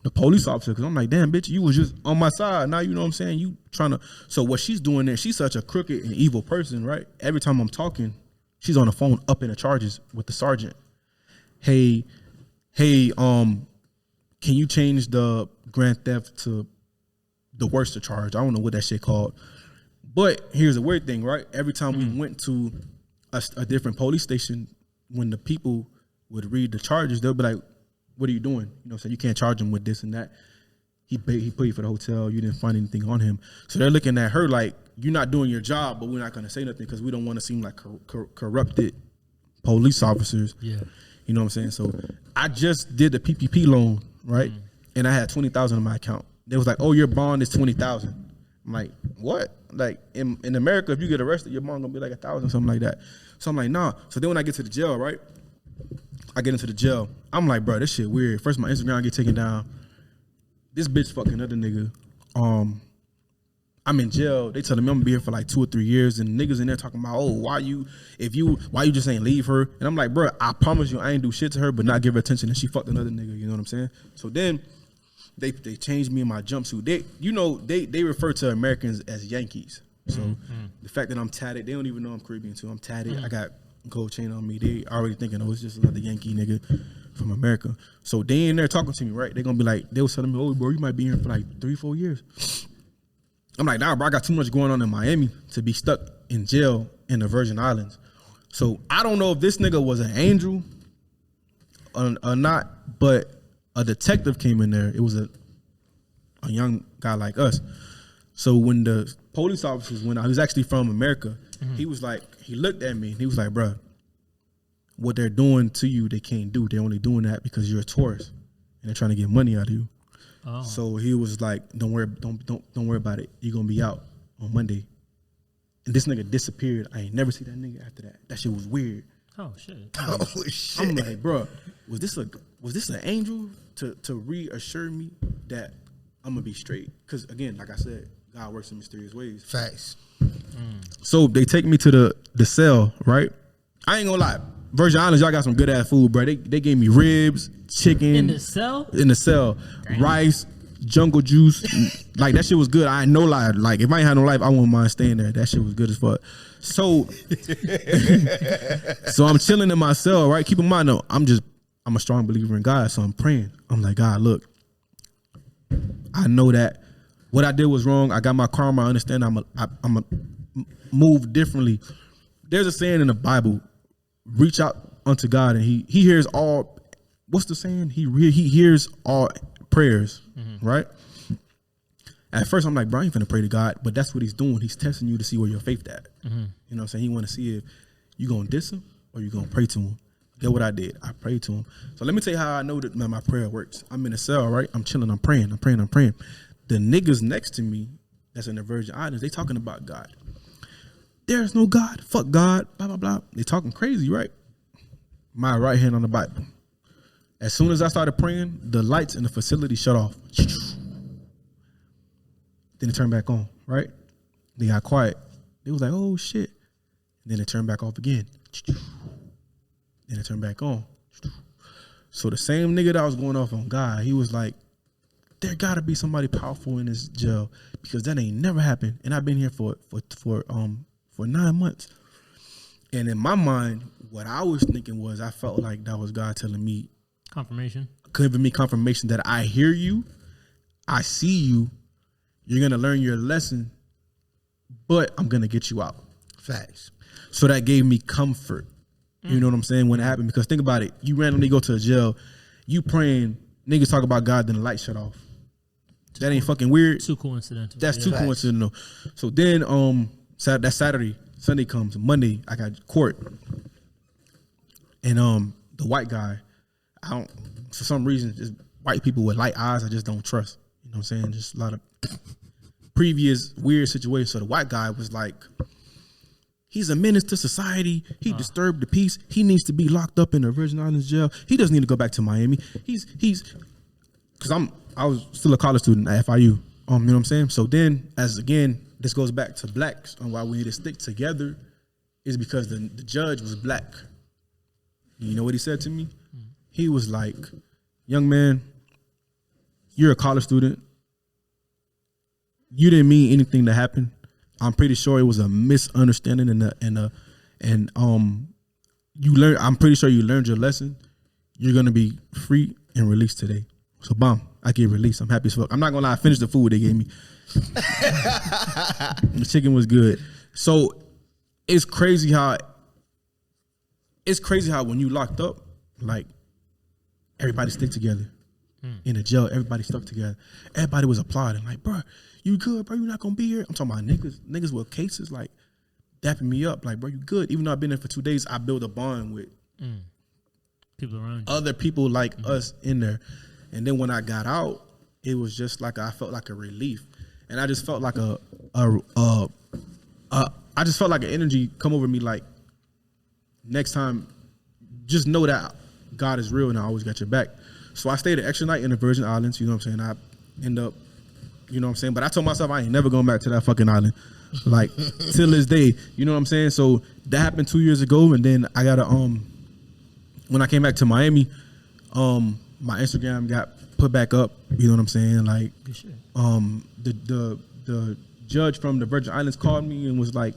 the police officer, because I'm like, damn, bitch, you was just on my side. Now you know what I'm saying? You trying to. So what she's doing there, she's such a crooked and evil person, right? Every time I'm talking, she's on the phone upping the charges with the sergeant. Hey, can you change the grand theft to the worst charge? I don't know what that shit called. But here's the weird thing, right? Every time we went to a different police station, when the people would read the charges, they'll be like, what are you doing? You know, so you can't charge him with this and that. He paid for the hotel. You didn't find anything on him. So they're looking at her like, you're not doing your job, but we're not going to say nothing because we don't want to seem like corrupted police officers. Yeah. You know what I'm saying? So I just did the PPP loan, right? And I had $20,000 in my account. They was like, oh, your bond is $20,000. I'm like, what? Like in America, if you get arrested, your bond gonna be like $1,000, something like that. So I'm like, nah. So then when I get to the jail, right? I get into the jail. I'm like, bro, this shit weird. First, my Instagram get taken down. This bitch fucking another nigga. I'm in jail. They telling me I'm gonna be here for like 2 or 3 years, and niggas in there talking about, oh, why you just ain't leave her? And I'm like, bro, I promise you, I ain't do shit to her, but not give her attention, and she fucked another nigga. You know what I'm saying? So then they changed me in my jumpsuit. They refer to Americans as Yankees. So the fact that I'm tatted, they don't even know I'm Caribbean too. I'm tatted. I got gold chain on me. They already thinking, oh, it's just another Yankee nigga from America. So they in there talking to me, right? They gonna be like, they was telling me, oh, bro, you might be here for like 3-4 years. I'm like, nah, bro, I got too much going on in Miami to be stuck in jail in the Virgin Islands. So I don't know if this nigga was an angel or not, but a detective came in there. It was a young guy like us. So when the police officers went out, he was actually from America. He was like, he looked at me and he was like, bro, what they're doing to you, they can't do. They're only doing that because you're a tourist and they're trying to get money out of you. Oh. So he was like, don't worry about it. You're gonna be out on Monday. And this nigga disappeared. I ain't never see that nigga after that. That shit was weird. Oh shit. I'm like, bro, was this an angel to reassure me that I'm gonna be straight? Because again, like I said, God works in mysterious ways. Facts. So they take me to the cell, right? I ain't gonna lie. Virgin Islands, y'all got some good ass food, bro. They gave me ribs, chicken. In the cell? In the cell. Damn. Rice, jungle juice. Like, that shit was good. I ain't no lie. Like, if I ain't had no life, I wouldn't mind staying there. That shit was good as fuck. So, so I'm chilling in my cell, right? Keep in mind, though, I'm a strong believer in God, so I'm praying. I'm like, God, look, I know that what I did was wrong. I got my karma. I understand I'm a move differently. There's a saying in the Bible, reach out unto God and he hears all, what's the saying? He hears all prayers, right? At first I'm like, bro, I ain't finna pray to God, but that's what he's doing. He's testing you to see where your faith at. You know what I'm saying? He want to see if you gonna diss him or you gonna pray to him. That's what I did. I prayed to him. So let me tell you how I know that my prayer works. I'm in a cell, right? I'm chilling, I'm praying. The niggas next to me that's in the Virgin Islands, they talking about God. There's no God. Fuck God. Blah, blah, blah. They talking crazy, right? My right hand on the Bible. As soon as I started praying, the lights in the facility shut off. Then it turned back on, right? They got quiet. They was like, oh, shit. And then it turned back off again. Then it turned back on. So the same nigga that was going off on God, he was like, there gotta be somebody powerful in this jail because that ain't never happened. And I've been here for 9 months. And in my mind, what I was thinking was I felt like that was God telling me giving me confirmation that I hear you, I see you, you're gonna learn your lesson, but I'm gonna get you out. Facts. So that gave me comfort. You know what I'm saying? When it happened, because think about it, you randomly go to a jail, you praying, niggas talk about God, then the light shut off. That ain't fucking weird. Too coincidental. That's too coincidental. So then that Saturday, Sunday comes, Monday, I got court. And the white guy, I don't, for some reason, just white people with light eyes, I just don't trust. You know what I'm saying? Just a lot of previous weird situations. So the white guy was like, he's a menace to society. He disturbed the peace. He needs to be locked up in the Virgin Islands jail. He doesn't need to go back to Miami. He's because I'm I was still a college student at FIU. You know what I'm saying? So then, this goes back to blacks on why we need to stick together is because the judge was black. You know what he said to me? He was like, young man, you're a college student. You didn't mean anything to happen. I'm pretty sure it was a misunderstanding and you learned. I'm pretty sure you learned your lesson. You're gonna be free and released today. So bam, I get released. I'm happy as fuck. I'm not gonna lie. I finished the food they gave me. The chicken was good. So it's crazy how when you locked up, like everybody stick together. In the jail, everybody stuck together. Everybody was applauding, like, bro, you good, bro? You not gonna be here? I'm talking about niggas with cases, like dapping me up, like, bro, you good? Even though I've been there for 2 days, I built a bond with people around you. Other people like us in there. And then when I got out, it was just like I felt like a relief, and I just felt like I just felt like an energy come over me, like next time, just know that God is real and I always got your back. So I stayed an extra night in the Virgin Islands, you know what I'm saying? I end up, you know what I'm saying? But I told myself I ain't never going back to that fucking island, like till this day, you know what I'm saying? So that happened 2 years ago, and then I got when I came back to Miami, my Instagram got put back up, you know what I'm saying? Like, the judge from the Virgin Islands called me and was like,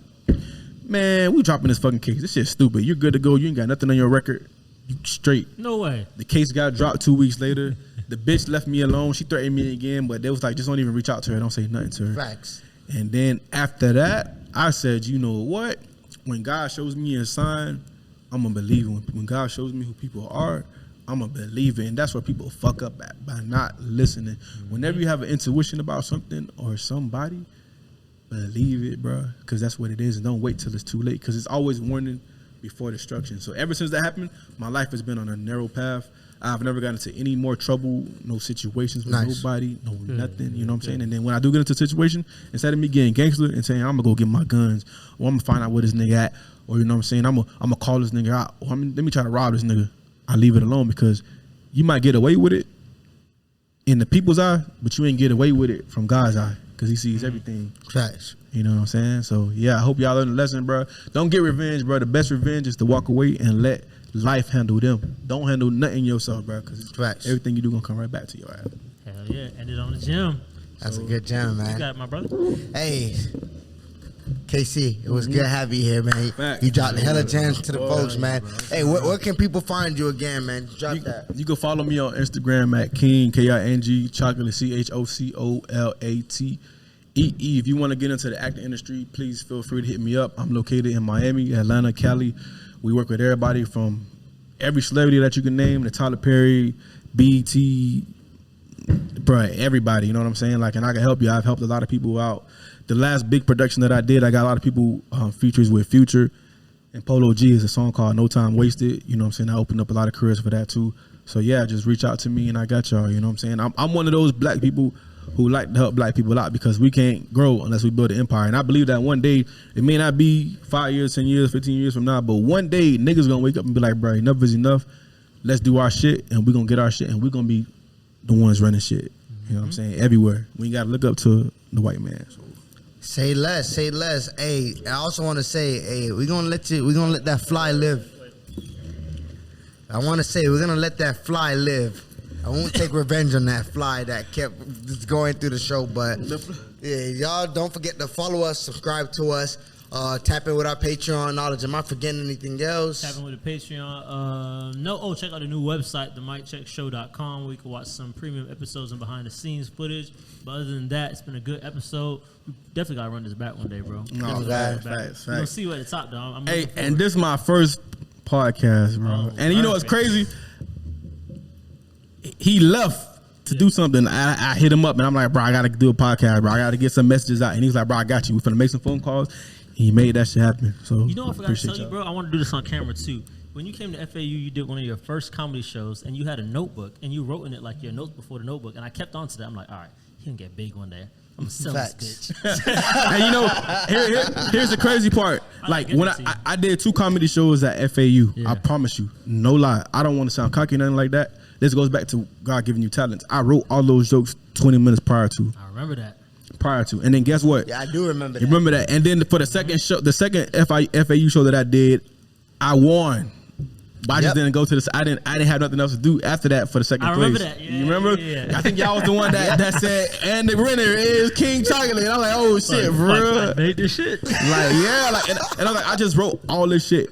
man, we dropping this fucking case. This shit's stupid. You're good to go. You ain't got nothing on your record. You straight. No way. The case got dropped 2 weeks later. The bitch left me alone. She threatened me again, but they was like, just don't even reach out to her. Don't say nothing to her. Facts. And then after that, I said, you know what? When God shows me a sign, I'm going to believe him. When God shows me who people are, I'm going to believe it. And that's where people fuck up at, by not listening. Whenever you have an intuition about something or somebody, believe it, bro, because that's what it is. And don't wait till it's too late, because it's always warning before destruction. So ever since that happened, my life has been on a narrow path. I've never gotten into any more trouble, no situations with nobody, no nothing, you know what I'm saying? And then when I do get into a situation, instead of me getting gangster and saying, I'm going to go get my guns, or I'm going to find out where this nigga at, or you know what I'm saying, I'm going to call this nigga out, or let me try to rob this nigga, I leave it alone, because you might get away with it in the people's eye, but you ain't get away with it from God's eye, because he sees everything. Facts. You know what I'm saying? So, yeah, I hope y'all learned a lesson, bro. Don't get revenge, bro. The best revenge is to walk away and let life handle them. Don't handle nothing yourself, bro, because everything you do going to come right back to your ass. Hell yeah. Ended on the gym. That's a good gym, man. You got it, my brother. Hey, KC, it was good having you here, man. Facts. You dropped the hella gems to the folks, man. Hey, where can people find you again, man? Drop that. You can follow me on Instagram at King, King, Chocolate, CHOCOLATEE. If you want to get into the acting industry, please feel free to hit me up. I'm located in Miami, Atlanta, Cali. We work with everybody from every celebrity that you can name, the Tyler Perry, BET, bro, everybody, you know what I'm saying? Like, and I can help you. I've helped a lot of people out. The last big production that I did, I got a lot of people features with Future, and Polo G is a song called No Time Wasted. You know what I'm saying? I opened up a lot of careers for that too. So yeah, just reach out to me and I got y'all, you know what I'm saying? I'm one of those black people who like to help black people out, because we can't grow unless we build an empire. And I believe that one day, it may not be 5 years, 10 years, 15 years from now, but one day niggas gonna wake up and be like, bro, enough is enough. Let's do our shit, and we're gonna get our shit, and we're gonna be the ones running shit. You know what I'm saying? Everywhere. We ain't gotta look up to the white man. So. Say less, say less. Hey, I also want to say, hey, we're gonna let that fly live. I want to say, we're gonna let that fly live. I won't take revenge on that fly that kept just going through the show, but yeah, y'all don't forget to follow us, subscribe to us, tap in with our Patreon knowledge. Am I forgetting anything else? Tap in with the Patreon. No. Oh, check out the new website, themiccheckshow.com, where you can watch some premium episodes and behind the scenes footage. But other than that, it's been a good episode. We definitely gotta run this back one day, bro. No, facts. You're gonna see you at the top, though. Hey, and this is my first podcast, bro. And you know what's crazy? He left to do something. I hit him up and I'm like, bro, I gotta do a podcast, bro. I gotta get some messages out. And he's like, bro, I got you. We're finna make some phone calls. He made that shit happen. So you know what I forgot to tell you, bro? I want to do this on camera too. When you came to FAU, you did one of your first comedy shows, and you had a notebook, and you wrote in it like your notes before the notebook. And I kept on to that. I'm like, all right, he can get big one day. I'm gonna sell this bitch. And you know, here's the crazy part. Like when I did 2 comedy shows at FAU, I promise you, no lie, I don't want to sound cocky or nothing like that. this goes back to God giving you talents. I wrote all those jokes 20 minutes prior to. I remember that. And then guess what? Yeah, I do remember that. You remember that? And then for the second show, the second FAU show that I did, I won. But I just didn't go to this. I didn't have nothing else to do after that for the second place. I remember that. Yeah, you remember? Yeah. I think y'all was the one that said, and the winner is King Chocolate. And I'm like, oh shit, bro. I made this shit. Like, yeah, like, and I'm like, I just wrote all this shit.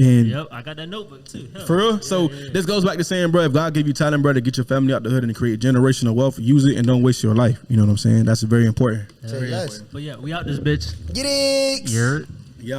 And Yep, I got that notebook too. Hell. for real? So this goes back to saying, bro, if God gave you talent, bro, to get your family out the hood and create generational wealth, use it and don't waste your life. You know what I'm saying? That's very important. Say less. But yeah, we out this bitch. Get it. You're